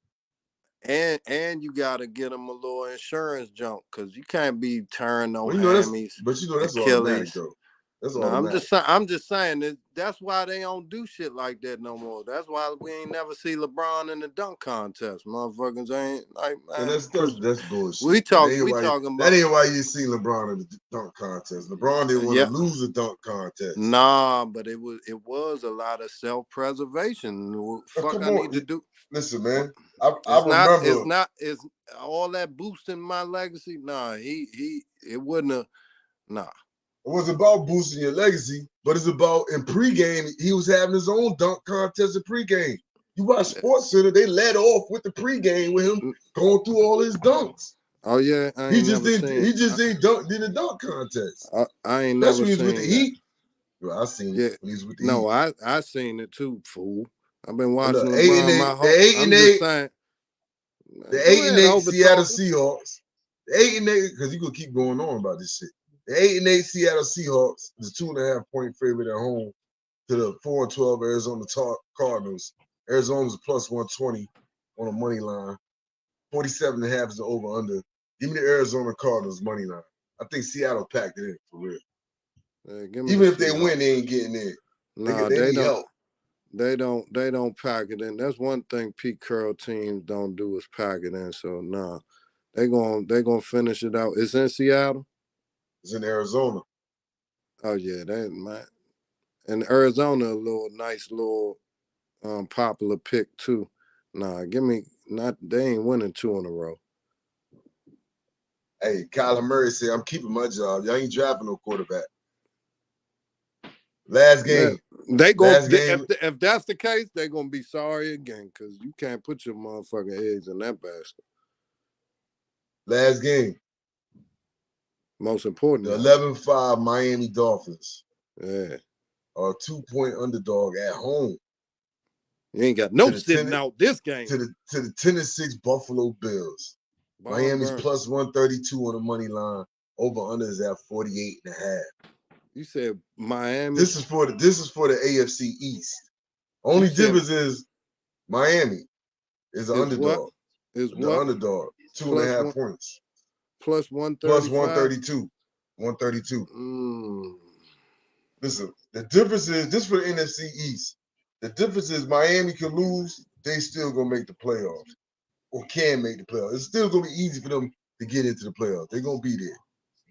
And you gotta get them a little insurance jump because you can't be turning no hammies. But that's automatic though. That's automatic. I'm just saying that that's why they don't do shit like that no more. That's why we ain't never see LeBron in the dunk contest. Motherfuckers ain't like, man. That's bullshit. We talking about that ain't why you see LeBron in the dunk contest. LeBron didn't want to lose the dunk contest. Nah, but it was a lot of self-preservation. Fuck, I need to do. Listen, man. I remember. It's all that boosting my legacy. Nah, it wouldn't have. Nah. It wasn't about boosting your legacy, but it's about in pregame. He was having his own dunk contest in pregame. You watch Sports Center, they led off with the pregame with him going through all his dunks. Oh yeah, he just did a dunk contest. I ain't never seen with the Heat. Well, I seen it when he was with the Heat. No, I seen it too, fool. I've been watching LeBron my whole. The 8-8 Seattle Seahawks. The 8-8, because you gonna keep going on about this shit. The 8-8 Seattle Seahawks is 2.5-point favorite at home to the 4-12 Arizona Cardinals. Arizona's plus 120 on a money line. 47.5 is the over under. Give me the Arizona Cardinals money line. I think Seattle packed it in for real. Even if they win, they ain't getting in. Nah, they don't. They don't pack it in. That's one thing Pete Carroll teams don't do is pack it in. So nah, they gonna finish it out. It's in Seattle. It's in Arizona. Oh yeah, that might. And Arizona, a nice little popular pick too. Nah, they ain't winning 2 in a row. Hey, Kyler Murray said, I'm keeping my job. Y'all ain't drafting no quarterback. Last game. If that's the case, they're gonna be sorry again, because you can't put your motherfucking eggs in that basket. Last game. Most important. The 11-5 Miami Dolphins. Yeah. Are a 2-point underdog at home. You ain't got no sitting out this game. To the 10-6 Buffalo Bills. Miami's plus 132 on the money line. Over under is at 48.5. You said Miami. This is for the AFC East. Only difference is Miami is an underdog. Is the underdog. 2.5 points. Plus 135. Plus 132. 132. Listen, the difference is this for the NFC East. The difference is Miami can lose, they still gonna make the playoffs. Or can make the playoffs. It's still gonna be easy for them to get into the playoffs. They're gonna be there.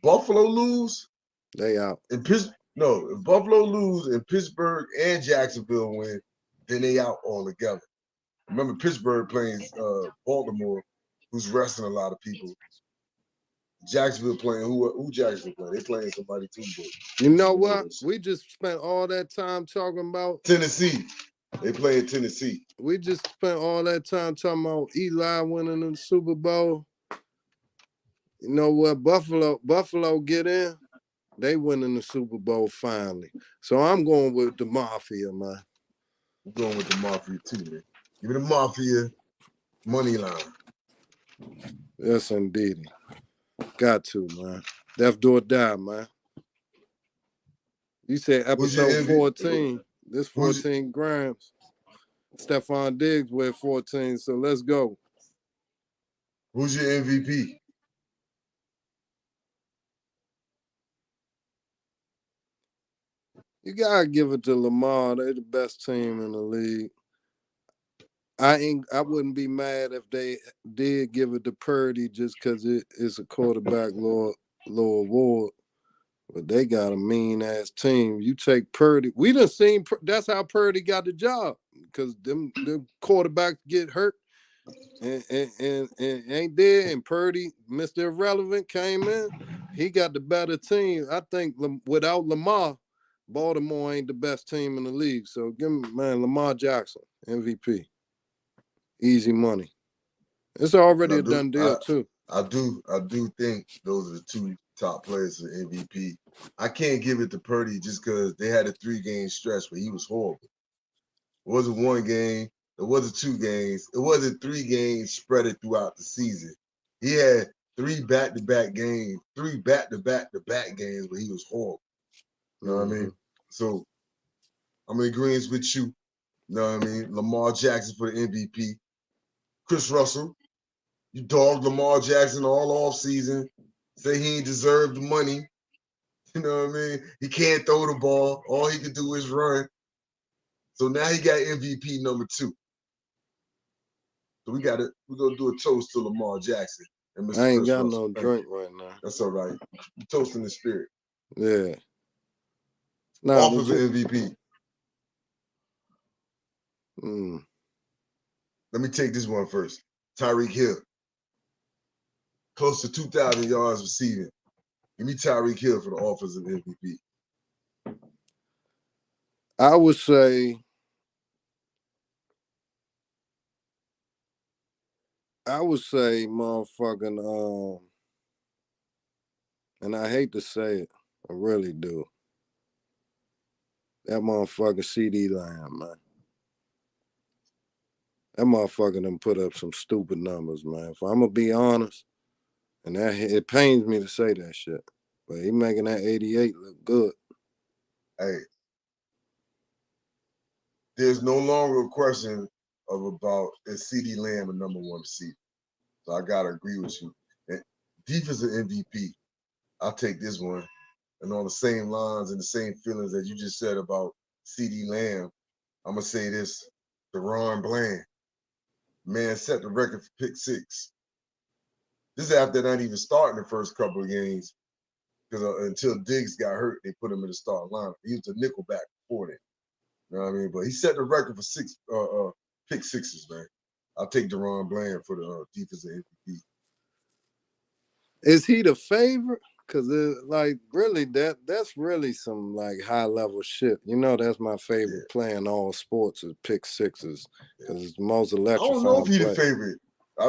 Buffalo lose, they out. If Buffalo lose and Pittsburgh and Jacksonville win, then they out altogether. Remember, Pittsburgh playing Baltimore, who's resting a lot of people. Jacksonville playing who Jacksonville playing? They playing somebody too. You know what? We just spent all that time talking about Tennessee. They playing Tennessee. We just spent all that time talking about Eli winning the Super Bowl. You know what? Buffalo get in. They winning the Super Bowl finally. So I'm going with the Mafia, man. I'm going with the Mafia too, man. Give me the Mafia money line. Yes, indeed. Got to, man. Death do or die, man. You said episode 14. This 14 grams. Stephon Diggs with 14, so let's go. Who's your MVP? You gotta give it to Lamar. They're the best team in the league. I wouldn't be mad if they did give it to Purdy just because it is a quarterback law award. But they got a mean ass team. You take Purdy. We done seen that's how Purdy got the job, because them quarterbacks get hurt and ain't there. And Purdy, Mr. Irrelevant, came in. He got the better team. I think without Lamar, Baltimore ain't the best team in the league. So give me, man, Lamar Jackson, MVP. Easy money. It's already a done deal too. I do think those are the two top players for MVP. I can't give it to Purdy just because they had a 3-game stretch where he was horrible. It wasn't 1 game. It wasn't 2 games. It wasn't 3 games spread it throughout the season. He had 3 back-to-back games, 3 back-to-back games where he was horrible. You know what I mean? So I'm in agreement with you. You know what I mean? Lamar Jackson for the MVP. Chris Russell, you dogged Lamar Jackson all off season. Say he ain't deserved the money. You know what I mean? He can't throw the ball. All he can do is run. So now he got MVP number 2. So we're gonna do a toast to Lamar Jackson and Mr. I ain't Chris got Russell. no drink right now. That's all right. We're toasting the spirit. Yeah. Nah, Offensive MVP. Let me take this one first. Tyreek Hill. Close to 2,000 yards receiving. Give me Tyreek Hill for the offensive MVP. I would say motherfucking and I hate to say it, I really do. That motherfucking CD Lamb, man. That motherfucker done put up some stupid numbers, man. If I'm gonna be honest, and that it pains me to say that shit, but he making that 88 look good. Hey, there's no longer a question about is CD Lamb a number 1 receiver. So I gotta agree with you. And defensive MVP, I'll take this one. And on the same lines and the same feelings that you just said about CD Lamb, I'm gonna say this: DaRon Bland, man, set the record for pick 6. This is after not even starting the first couple of games, because until Diggs got hurt, they put him in the starting lineup. He was a nickelback before that. You know what I mean? But he set the record for pick 6s, man. I'll take DaRon Bland for the defensive MVP. Is he the favorite? Cause really that's really some like high level shit. You know, that's my favorite play in all sports is pick 6s because it's the most electrifying. I don't know if he's the favorite.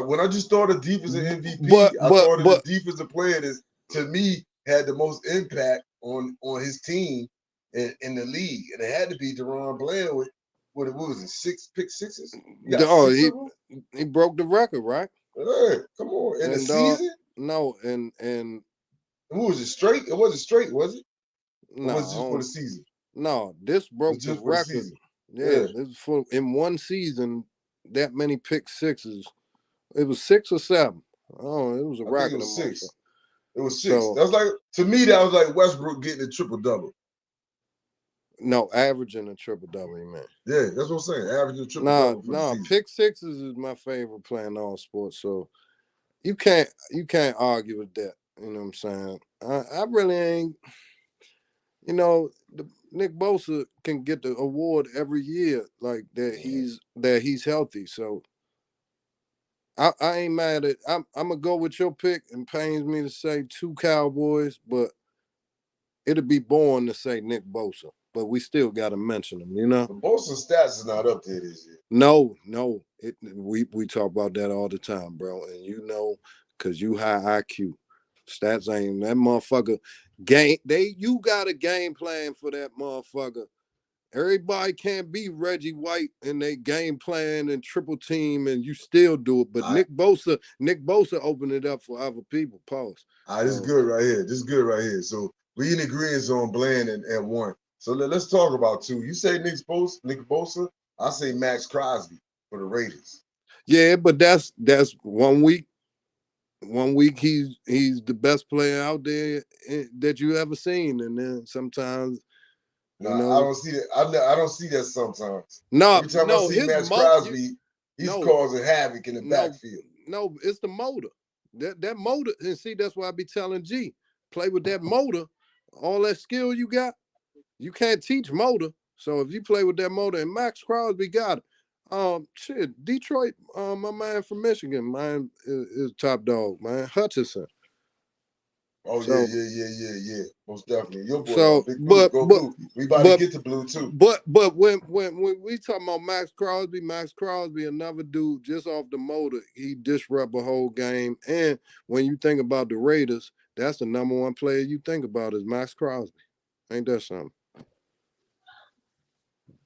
When I just thought of defensive MVP, I thought of the defensive player that to me had the most impact on his team in the league, and it had to be DaRon Bland with what was it, 6 pick 6s? He broke the record, right? Yeah, come on, in the season. No, and who was it? Straight? It wasn't straight, was it? No, was it just for the season? No, this broke the record. Yeah, this for in one season that many pick 6s. It was 6 or 7. Oh, it was a record. It was 6. It was 6. So, that was like, to me, that was like Westbrook getting a triple-double. No, averaging a triple-double, man. Yeah, that's what I'm saying. Averaging a triple-double. No, pick 6s is my favorite play in all sports. So you can't argue with that. You know what I'm saying? I really ain't. You know, Nick Bosa can get the award every year, like that. He's healthy. So I ain't mad at. I'm gonna go with your pick. And pains me to say 2 Cowboys, but it'd be boring to say Nick Bosa. But we still got to mention him, you know. The Bosa stats is not up there this year. No, we talk about that all the time, bro. And you know, cause you high IQ, stats ain't that motherfucker. You got a game plan for that motherfucker. Everybody can't be Reggie White in their game plan and triple team, and you still do it. But Nick Bosa opened it up for other people. Pause. This is good right here. This is good right here. So we in agreement on Bland at 1. So let's talk about 2. You say Nick Bosa. I say Max Crosby for the Raiders. Yeah, but that's 1 week. 1 week he's the best player out there that you ever seen, and then sometimes. No, I don't see that. I don't see that sometimes. No, every time I see Max Crosby, he's causing havoc in the backfield. No, it's the motor. That motor, and see, that's why I be telling G, play with that motor. All that skill you got, you can't teach motor. So if you play with that motor, and Max Crosby got it. Detroit, my man from Michigan, man, is top dog, man. Hutchinson. Oh, so, yeah. Most definitely. Your boy, Big Blue. Go Blue. We about to get to Blue, too. But when we talking about Max Crosby, another dude just off the motor, he disrupt a whole game. And when you think about the Raiders, that's the number 1 player you think about is Max Crosby. Ain't that something?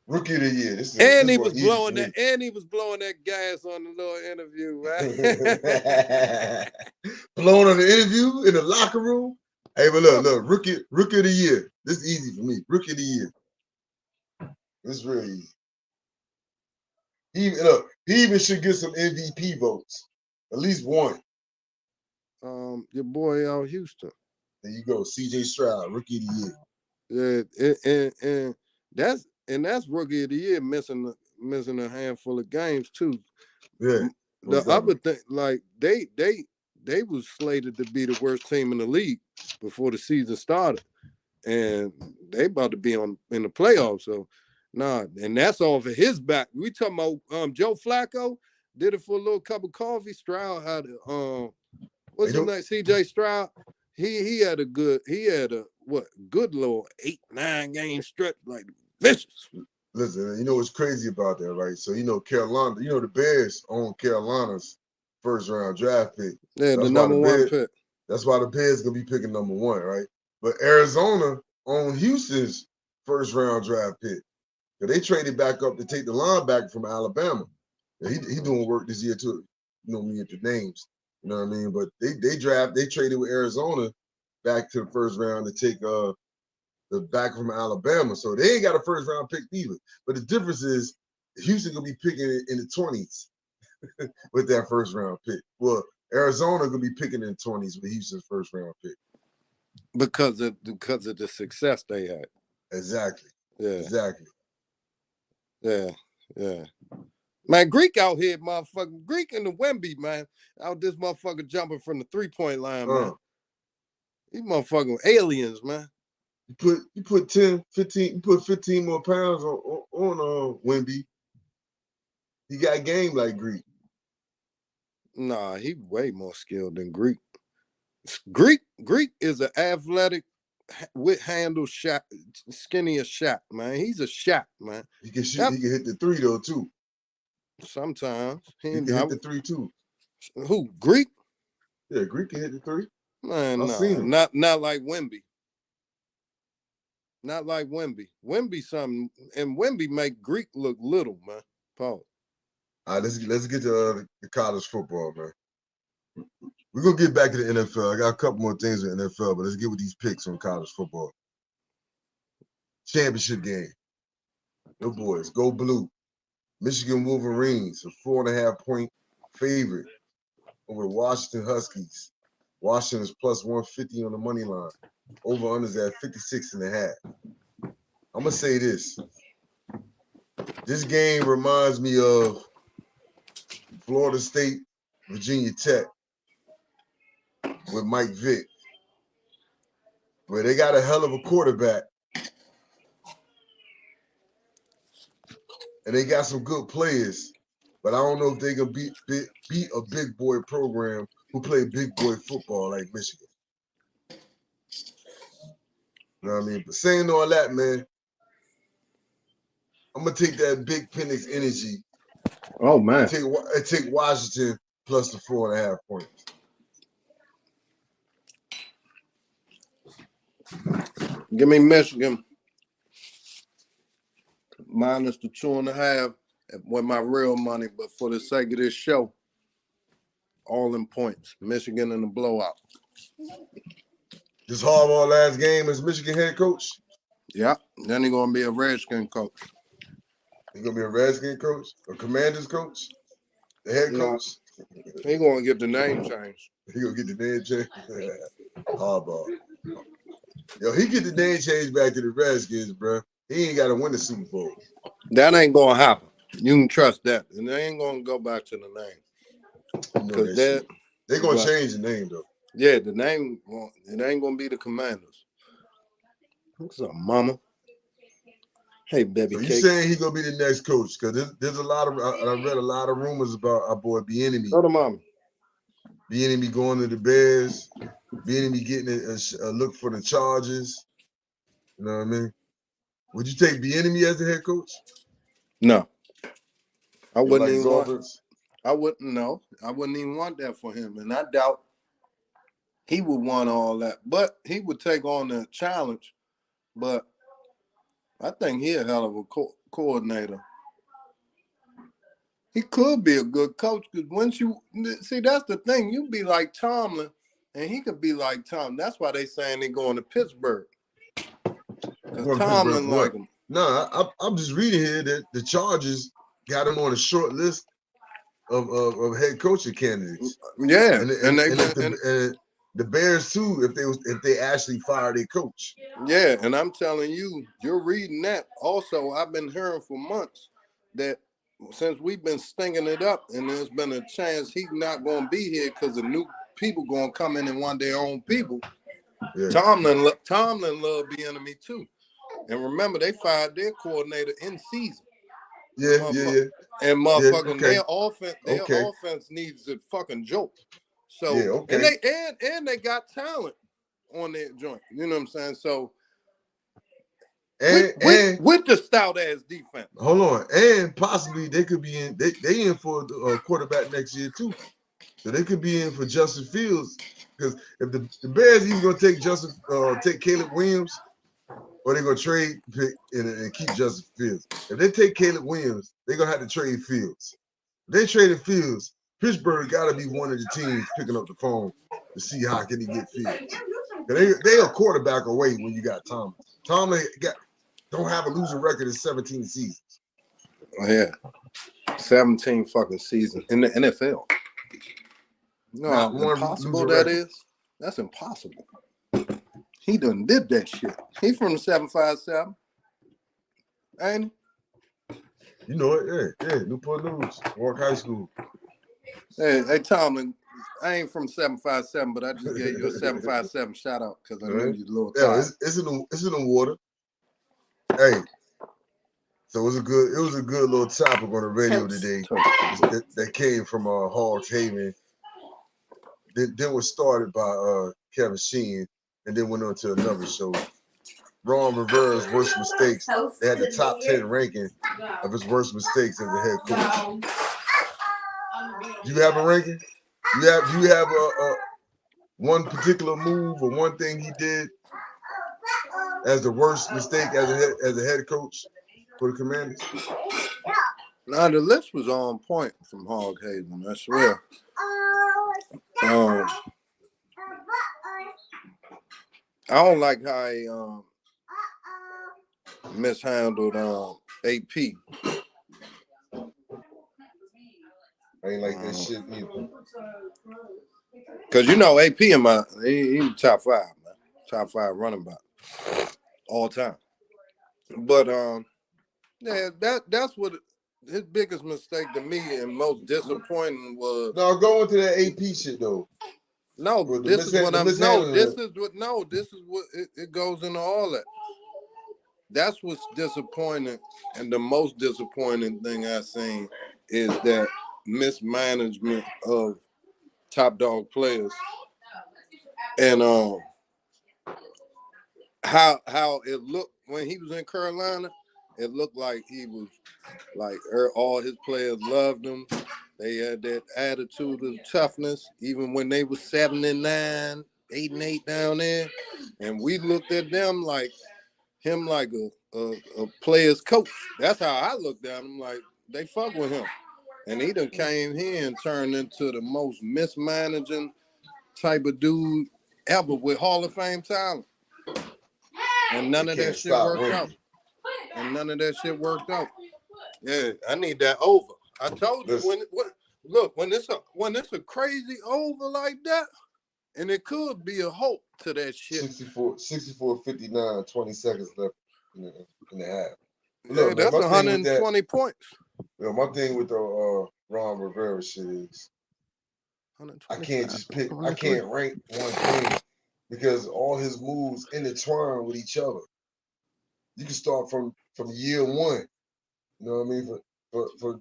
Rookie of the year. He was blowing that gas on the little interview, right? Blowing on the interview in the locker room. Hey, but look, rookie of the year. This is easy for me. Rookie of the year. This is really easy. He even should get some MVP votes, at least one. Your boy out Houston. There you go, C.J. Stroud, Rookie of the Year. Yeah, and that's Rookie of the Year missing a handful of games too. Yeah. The other thing, like they was slated to be the worst team in the league before the season started, and they about to be in the playoffs. So, and that's off of his back. We talking about Joe Flacco did it for a little cup of coffee. Stroud had what's his name? C.J. Stroud. He had a good little 8-9 game stretch, like vicious. Listen, you know what's crazy about that, right? So Carolina, the Bears own Carolina's first round draft pick. Yeah, the number one pick. That's why the Bears gonna be picking number one, right? But Arizona owned Houston's first round draft pick. So they traded back up to take the linebacker from Alabama. He doing work this year too. You know me at the names. You know what I mean? But they traded with Arizona back to the first round to take the back from Alabama. So they ain't got a first round pick either. But the difference is Houston gonna be picking it in the 20s with that first round pick. Well, Arizona gonna be picking in the 20s with Houston's first round pick. Because of the success they had. Exactly. Yeah. Exactly. Yeah. Yeah. Man, Greek out here, motherfucker. Greek in the Wemby, man. Out this motherfucker jumping from the 3-point line, man. These motherfucking aliens, man. You put 10, 15, you put 15 more pounds on Wemby. He got game like Greek. Nah, he way more skilled than Greek. Greek is an athletic with handle shot, skinnier shot, man. He's a shot, man. He can shoot. He can hit the three though too. Sometimes he can hit the three too. Who? Greek? Yeah, Greek can hit the three. Man, not like Wemby. Not like Wemby. Wemby something, and Wemby make Greek look little, man. Paul. All right, let's get to the college football, man. We're gonna get back to the NFL. I got a couple more things with NFL, but let's get with these picks on college football. Championship game. Your boys, go blue. Michigan Wolverines, a 4.5-point favorite over Washington Huskies. Washington is plus 150 on the money line. Over-unders at 56.5. I'm gonna say this. This game reminds me of Florida State, Virginia Tech with Mike Vick, where they got a hell of a quarterback and they got some good players, but I don't know if they can beat a big boy program who play big boy football like Michigan. You know what I mean? But saying all that, man, I'm gonna take that big Penix energy. Oh man! Take Washington plus the 4.5 points. Give me Michigan minus the 2.5 with my real money, but for the sake of this show, all in points. Michigan in the blowout. This Harbaugh last game as Michigan head coach? Yeah. Then he's gonna be a Redskin coach. He's gonna be a Redskin coach, a Commanders coach, the head coach. He's gonna get the name changed. He gonna get the name changed. Harbaugh. Yo, he get the name changed back to the Redskins, bro. He ain't got to win the Super Bowl. That ain't gonna happen. You can trust that, and they ain't gonna go back to the name because they're gonna change the name though. Yeah, the name it ain't gonna be the Commanders. What's up, mama? Hey, baby. So you saying he gonna be the next coach? Because there's a lot of I read a lot of rumors about our boy Bieniemy. Go to mama. Bieniemy going to the Bears. Bieniemy getting a look for the Chargers. You know what I mean? Would you take Bieniemy as the head coach? No, I wouldn't like even want. I wouldn't. No, I wouldn't even want that for him, and I doubt he would want all that. But he would take on the challenge. But I think he's a hell of a coordinator. He could be a good coach because once you see, that's the thing. You be like Tomlin, and he could be like Tom. That's why they saying they going to Pittsburgh. Tomlin like him. No, I'm just reading here that the Chargers got him on a short list of head coaching candidates. Yeah, And the Bears too, if they actually fire their coach. Yeah, and I'm telling you, you're reading that. Also, I've been hearing for months that since we've been stinging it up, and there's been a chance he's not going to be here because the new people going to come in and want their own people. Yeah. Tomlin loved the enemy too, and remember they fired their coordinator in season. Yeah. And motherfucking their offense needs a fucking joke. So and they got talent on their joint. You know what I'm saying? So with the stout ass defense. Hold on. And possibly they could be in they in for a quarterback next year too. So they could be in for Justin Fields. Because if the Bears either gonna take Caleb Williams, or they're gonna trade pick and keep Justin Fields. If they take Caleb Williams, they're gonna have to trade Fields. If they traded Fields, Pittsburgh gotta be one of the teams picking up the phone to see how can he get Fields. They a quarterback away when you got Tomlin. Tomlin don't have a losing record in 17 seasons. Oh, yeah. 17 fucking seasons in the NFL. No, how impossible that is. That's impossible. He done did that shit. He from the 757. Ain't he? You know it, yeah. Newport News, Warwick High School. Hey, Tomlin, I ain't from 757, but I just gave you a 757 shout out because I know you a little tired. Yeah, it's in the water. Hey, so it was a good little topic on the radio today that came from Hawks Haven. Then was started by Kevin Sheehan, and then went on to another show. Ron Rivera's worst mistakes. They had the top 10 ranking of his worst mistakes as a head coach. Do you have a ranking? Do you have a one particular move or one thing he did as the worst mistake as a head coach for the Commanders? Now the list was on point from Hog Haven, I swear. I don't like how he mishandled AP. I ain't like that shit either. Cause you know AP in he top 5, man. Top 5 running back all time. But yeah, that's what his biggest mistake to me and most disappointing was. No, go into that AP shit though. No, this is what it goes into all that. That's what's disappointing, and the most disappointing thing I've seen is that mismanagement of top dog players, and how it looked when he was in Carolina. It looked like he was like all his players loved him. They had that attitude of toughness, even when they were 7-9, 8-8 down there, and we looked at them like him like a player's coach. That's how I looked at him. Like they fuck with him, and he done came here and turned into the most mismanaging type of dude ever with Hall of Fame talent, and none of that shit worked out. Yeah, I need that over. I told you when it's a crazy over like that, and it could be a hope to that shit. 64-59, 20 seconds left in the half. Yeah, that's 120 points. My thing with the Ron Rivera shit is I can't rank one thing because all his moves intertwine with each other. You can start from year one. You know what I mean? For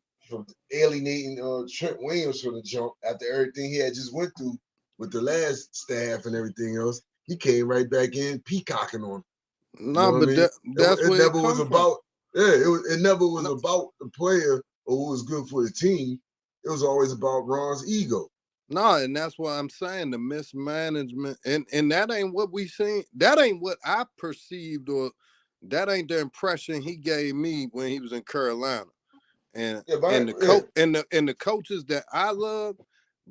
alienating Trent Williams from the jump after everything he had just went through with the last staff and everything else, he came right back in peacocking on him. No, but that's what it never was about. Yeah, it never was about the player or who was good for the team. It was always about Ron's ego. No, and that's what I'm saying, the mismanagement, and that ain't what we seen. That ain't what I perceived, or that ain't the impression he gave me when he was in Carolina. And the coaches that I love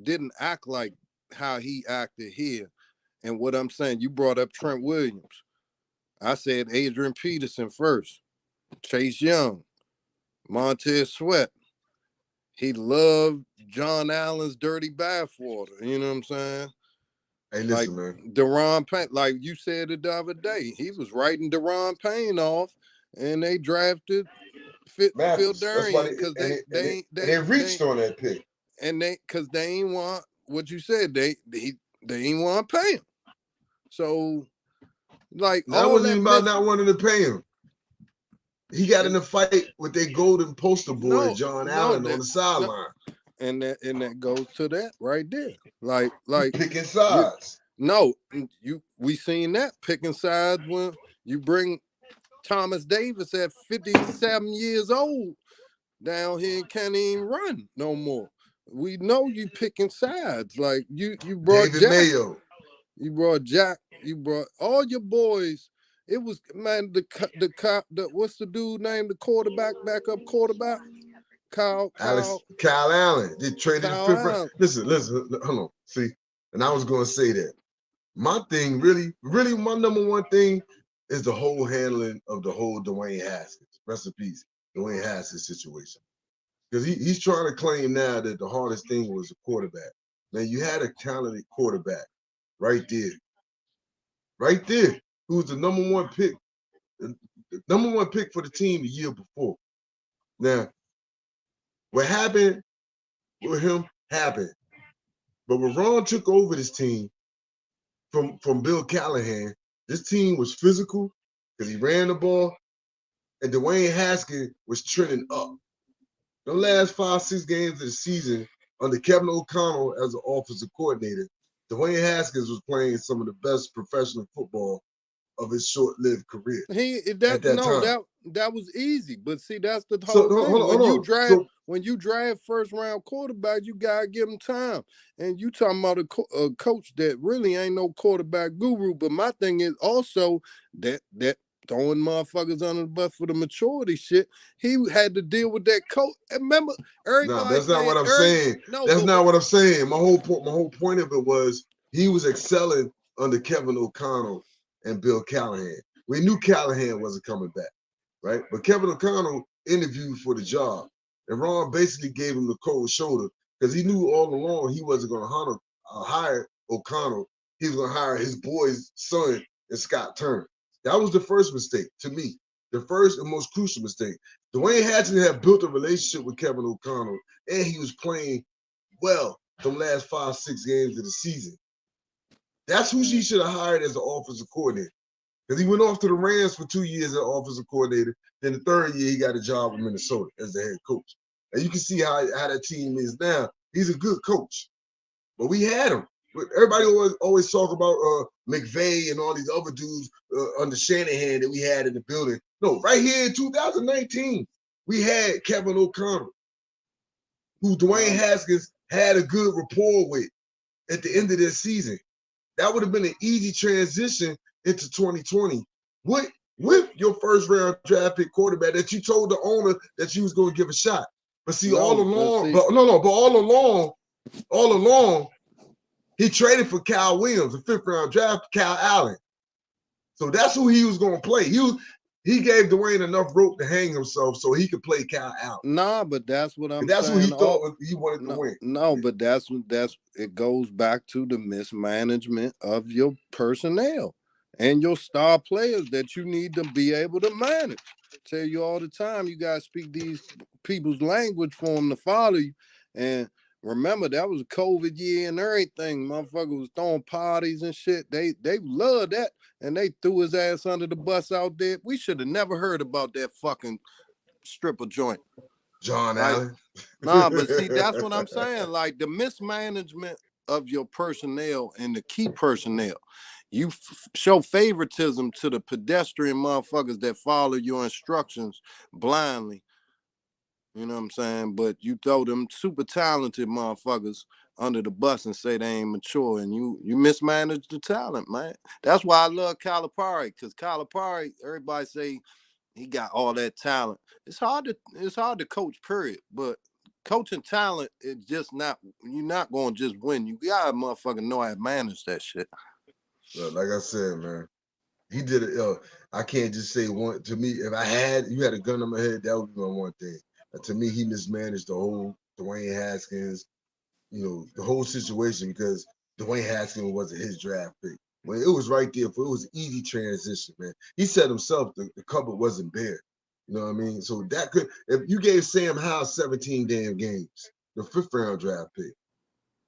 didn't act like how he acted here. And what I'm saying, you brought up Trent Williams. I said Adrian Peterson first, Chase Young, Montez Sweat, he loved John Allen's dirty bathwater. You know what I'm saying? Hey, Like listen, man. Deron Payne, like you said it the other day, he was writing Deron Payne off, and they drafted Phil Mathis. That's why Durian because they reached on that pick. And because they ain't want what you said, they ain't want to pay him. So like that all wasn't that even about not wanting to pay him. He got in a fight with their golden poster boy, John Allen, on the sideline. And that goes to that right there. Like picking sides. We seen that picking sides when you bring Thomas Davis at 57 years old down here and can't even run no more. We know you picking sides. Like you brought David Jack. Mayo. You brought Jack. You brought all your boys. It was, man, the what's the dude named the quarterback, backup quarterback? Kyle Allen. They traded the fifth round. Allen. Listen, hold on. See, and I was gonna say that. My thing, really, my number one thing is the whole handling of the whole Dwayne Haskins. Rest in peace, Dwayne Haskins situation. Because he's trying to claim now that the hardest thing was the quarterback. Man, you had a talented quarterback right there. Right there. Who was the number one pick. The number one pick for the team the year before. Now, what happened with him happened. But when Ron took over this team from Bill Callahan, this team was physical because he ran the ball, and Dwayne Haskins was trending up. The last 5-6 games of the season under Kevin O'Connell as an offensive coordinator, Dwayne Haskins was playing some of the best professional football of his short-lived career. That was easy, but see, that's the whole thing. When you draft first-round quarterback, you gotta give him time. And you talking about a coach that really ain't no quarterback guru. But my thing is also that throwing motherfuckers under the bus for the maturity shit. He had to deal with that coach. Remember, everybody. No, that's not what I'm saying. That's not what I'm saying. My whole point of it was he was excelling under Kevin O'Connell and Bill Callahan. We knew Callahan wasn't coming back, right? But Kevin O'Connell interviewed for the job, and Ron basically gave him the cold shoulder because he knew all along he wasn't going to hire O'Connell. He was going to hire his boy's son and Scott Turner. That was the first mistake to me, the first and most crucial mistake. Dwayne Haskins had built a relationship with Kevin O'Connell, and he was playing well the last 5-6 games of the season. That's who she should have hired as the offensive coordinator. Because he went off to the Rams for 2 years as offensive coordinator. Then the third year, he got a job with Minnesota as the head coach. And you can see how that team is now. He's a good coach. But we had him. Everybody always talk about McVay and all these other dudes under Shanahan that we had in the building. No, right here in 2019, we had Kevin O'Connell, who Dwayne Haskins had a good rapport with at the end of this season. That would have been an easy transition into 2020 with your first round draft pick quarterback that you told the owner that you was going to give a shot. But see, all along, he traded for Kyle Williams, a 5th round draft, Kyle Allen. So that's who he was going to play. He gave Dwayne enough rope to hang himself so he could play Kyle Allen. Nah, but that's what I'm saying. That's who he thought he wanted to win. No, but that's it goes back to the mismanagement of your personnel and your star players that you need to be able to manage. Tell you all the time, you gotta speak these people's language for them to follow you. And remember, that was a COVID year and everything. Motherfucker was throwing parties and shit. They loved that, and they threw his ass under the bus out there. We should have never heard about that fucking stripper joint. John Allen. Nah, but see, that's what I'm saying. Like the mismanagement of your personnel and the key personnel. You show favoritism to the pedestrian motherfuckers that follow your instructions blindly. You know what I'm saying? But you throw them super talented motherfuckers under the bus and say they ain't mature, and you mismanage the talent, man. That's why I love Calipari, because Calipari, everybody say he got all that talent. It's hard to coach, period. But coaching talent is just not, you're not going to just win. You gotta motherfucking know how to manage that shit. Look, like I said, man, he did it. I can't just say one. To me, if you had a gun on my head, that would be my one thing. To me, he mismanaged the Dwayne Haskins, you know, the whole situation because Dwayne Haskins wasn't his draft pick. When it was right there, for it was an easy transition, man. He said himself the cupboard wasn't bare. You know what I mean? So that could, if you gave Sam Howell 17 damn games, the 5th round draft pick,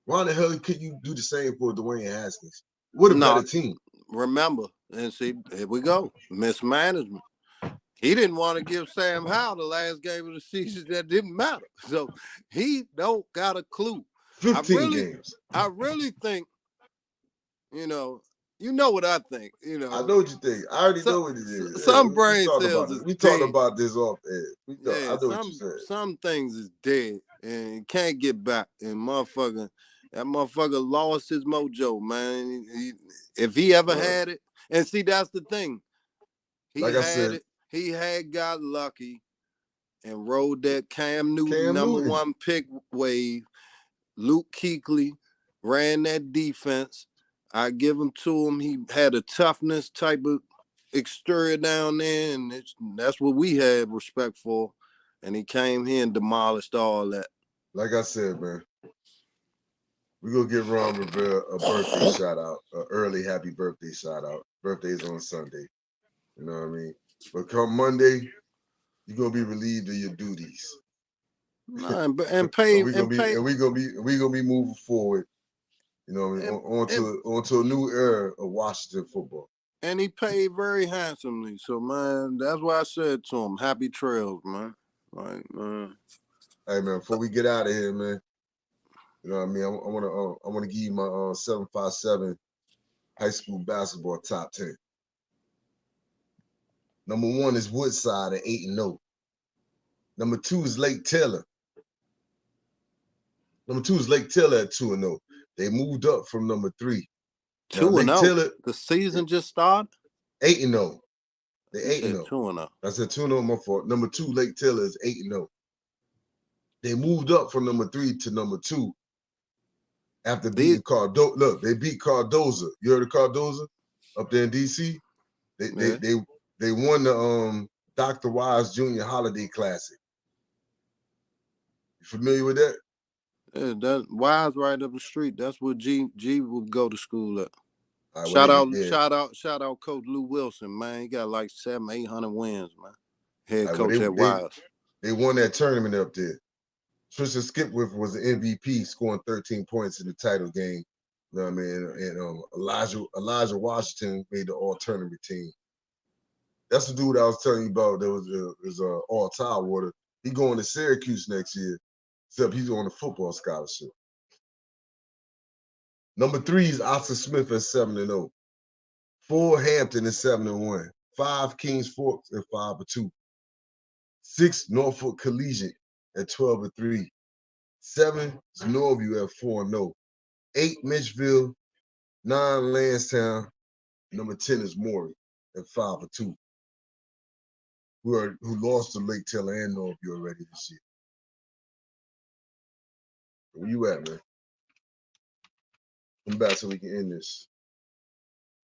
why in the hell could you do the same for Dwayne Haskins? What a better team. Remember, and see, here we go. Mismanagement. He didn't want to give Sam Howell the last game of the season that didn't matter. So he don't got a clue. 15 games. I really think, you know what I think. You know, I know what you think. I already know what it is. Some Yeah, brain cells is we dead. talked about this off air. I know what you said. Some things is dead and you can't get back. And that motherfucker lost his mojo, man. If he ever had it, and see, that's the thing. He had got lucky and rode that Cam Newton number 1 pick wave. Luke Kuechly ran that defense. I give him to him. He had a toughness type of exterior down there, and that's what we had respect for. And he came here and demolished all that. Like I said, man, we're going to give Ron Rivera a birthday shout out, an early happy birthday shout out. Birthday's on Sunday. You know what I mean? But come Monday, you're going to be relieved of your duties. We're gonna be moving forward. You know, onto a new era of Washington football. And he paid very handsomely. So man, that's why I said to him, happy trails, man. Like, man. Hey man, before we get out of here, man, you know what I mean? I wanna give you my 757 high school basketball top 10. Number 1 is Woodside at 8-0. Number 2 is Lake Taylor. Number 2 is Lake Taylor at 2-0. They moved up from number 3. 2-0. The season just started? 8-0. They 8-0. 2-0. I said 2-0, my fault. Number 2, Lake Taylor is 8-0. They moved up from number 3 to number 2 after beating Cardozo. Look, they beat Cardozo. You heard of Cardozo up there in DC? They won the Dr. Wise Junior Holiday Classic. You familiar with that? Yeah, that Wise right up the street. That's where G would go to school at. Right, shout out Coach Lou Wilson, man. He got like 700-800 wins, man. Head coach at Wise. They won that tournament up there. Tristan Skipwith was the MVP, scoring 13 points in the title game. You know what I mean? And Elijah Washington made the all-tournament team. That's the dude I was telling you about. That was all Tidewater. He going to Syracuse next year, except he's on a football scholarship. Number 3 is Oscar Smith at 7-0. 4 Hampton at 7-1. 5 Kings Forks at 5-2. 6 Norfolk Collegiate at 12-3. 7 is Norview at 4-0. 8 Mitchville. 9 Lansdowne. Number 10 is Maury at 5-2. Who lost to Lake Taylor and Norview already this year. Where you at, man? Come back so we can end this.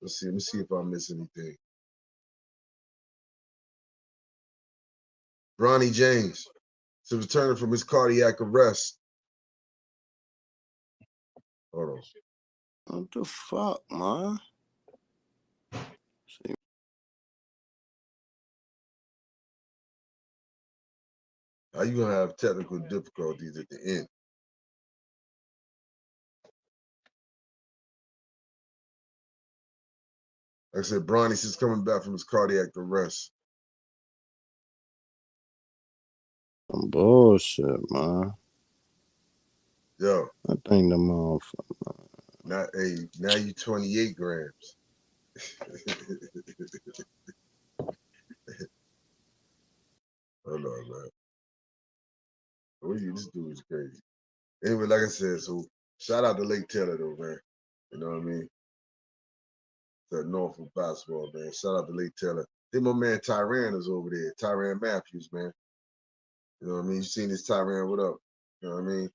Let's see. Let me see if I miss anything. Bronny James is returning from his cardiac arrest. Hold on. What the fuck, man? How you gonna have technical difficulties at the end? Like I said, Bronny's just coming back from his cardiac arrest. Some bullshit, man. Yo. I think the motherfucker. Now you 28 grams. Hold on, man. This dude is crazy. Anyway, like I said, so shout out to Lake Taylor though, man. You know what I mean? That Norfolk basketball, man. Shout out to Lake Taylor. Then my man Tyran is over there. Tyran Matthews, man. You know what I mean? You seen this Tyran, what up? You know what I mean?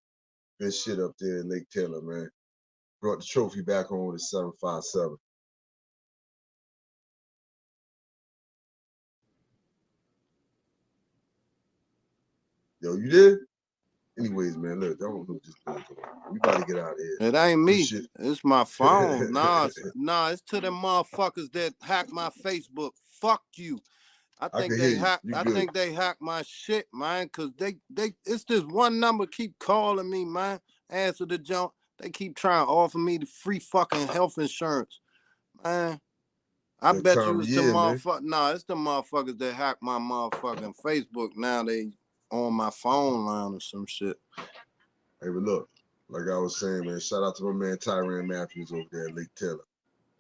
Good shit up there in Lake Taylor, man. Brought the trophy back home with a 757. Yo, you did? Anyways, man, look, I don't know this thing. We about to get out of here. It ain't me. This shit- It's my phone. Nah, it's to them motherfuckers that hack my Facebook. Fuck you. I think can they hear you. hack. You I good. think they hack my shit, man. Cause they it's this one number keep calling me, man. Answer the jump. They keep trying to offer me the free fucking health insurance, man. I That bet time you of it's year, the man. motherfucker. Nah, it's the motherfuckers that hack my motherfucking Facebook. Now they on my phone line or some shit. Hey, but look, like I was saying, man, shout out to my man Tyrann Matthews over there at Lake Taylor.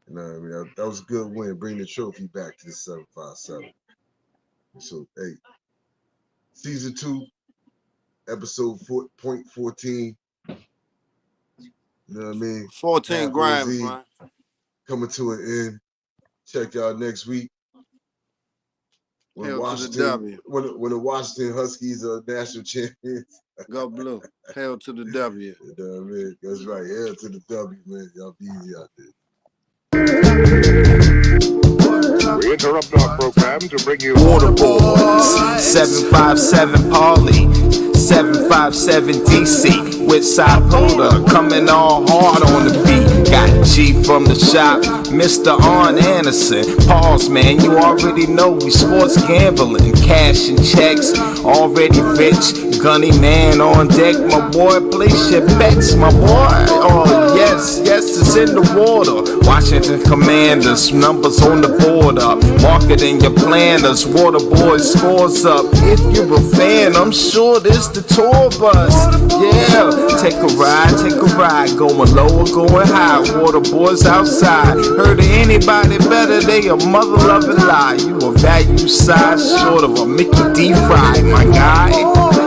You know what I mean? That was a good win. Bring the trophy back to the 757. So, hey, season 2, episode 4.14. You know what I mean? 14 Halfway grams, Z, man. coming to an end. Check y'all next week. When Hell to the Washington, W. when the Washington Huskies are national champions. Go blue. Hell to the W. You know what I mean? That's right. Hell to the W, man. Y'all be easy out there. We interrupt our program to bring you Water boys, 757 Paulie, 757 DC, with Sapoda coming all hard on the beat. Got G from the shop, Mr. Arn Anderson. Pause, man, you already know we sports gambling, cash and checks, already rich. Gunny man on deck, my boy, place your bets, my boy. Oh yes, it's in the water. Washington Commanders, numbers on the board up. Marketing your planners, water boys scores up. If you're a fan, I'm sure this the tour bus. Yeah, take a ride, going low or going high. Water boys outside. Heard of anybody better? They a mother loving lie. You a value size short of a Mickey D fry, my guy.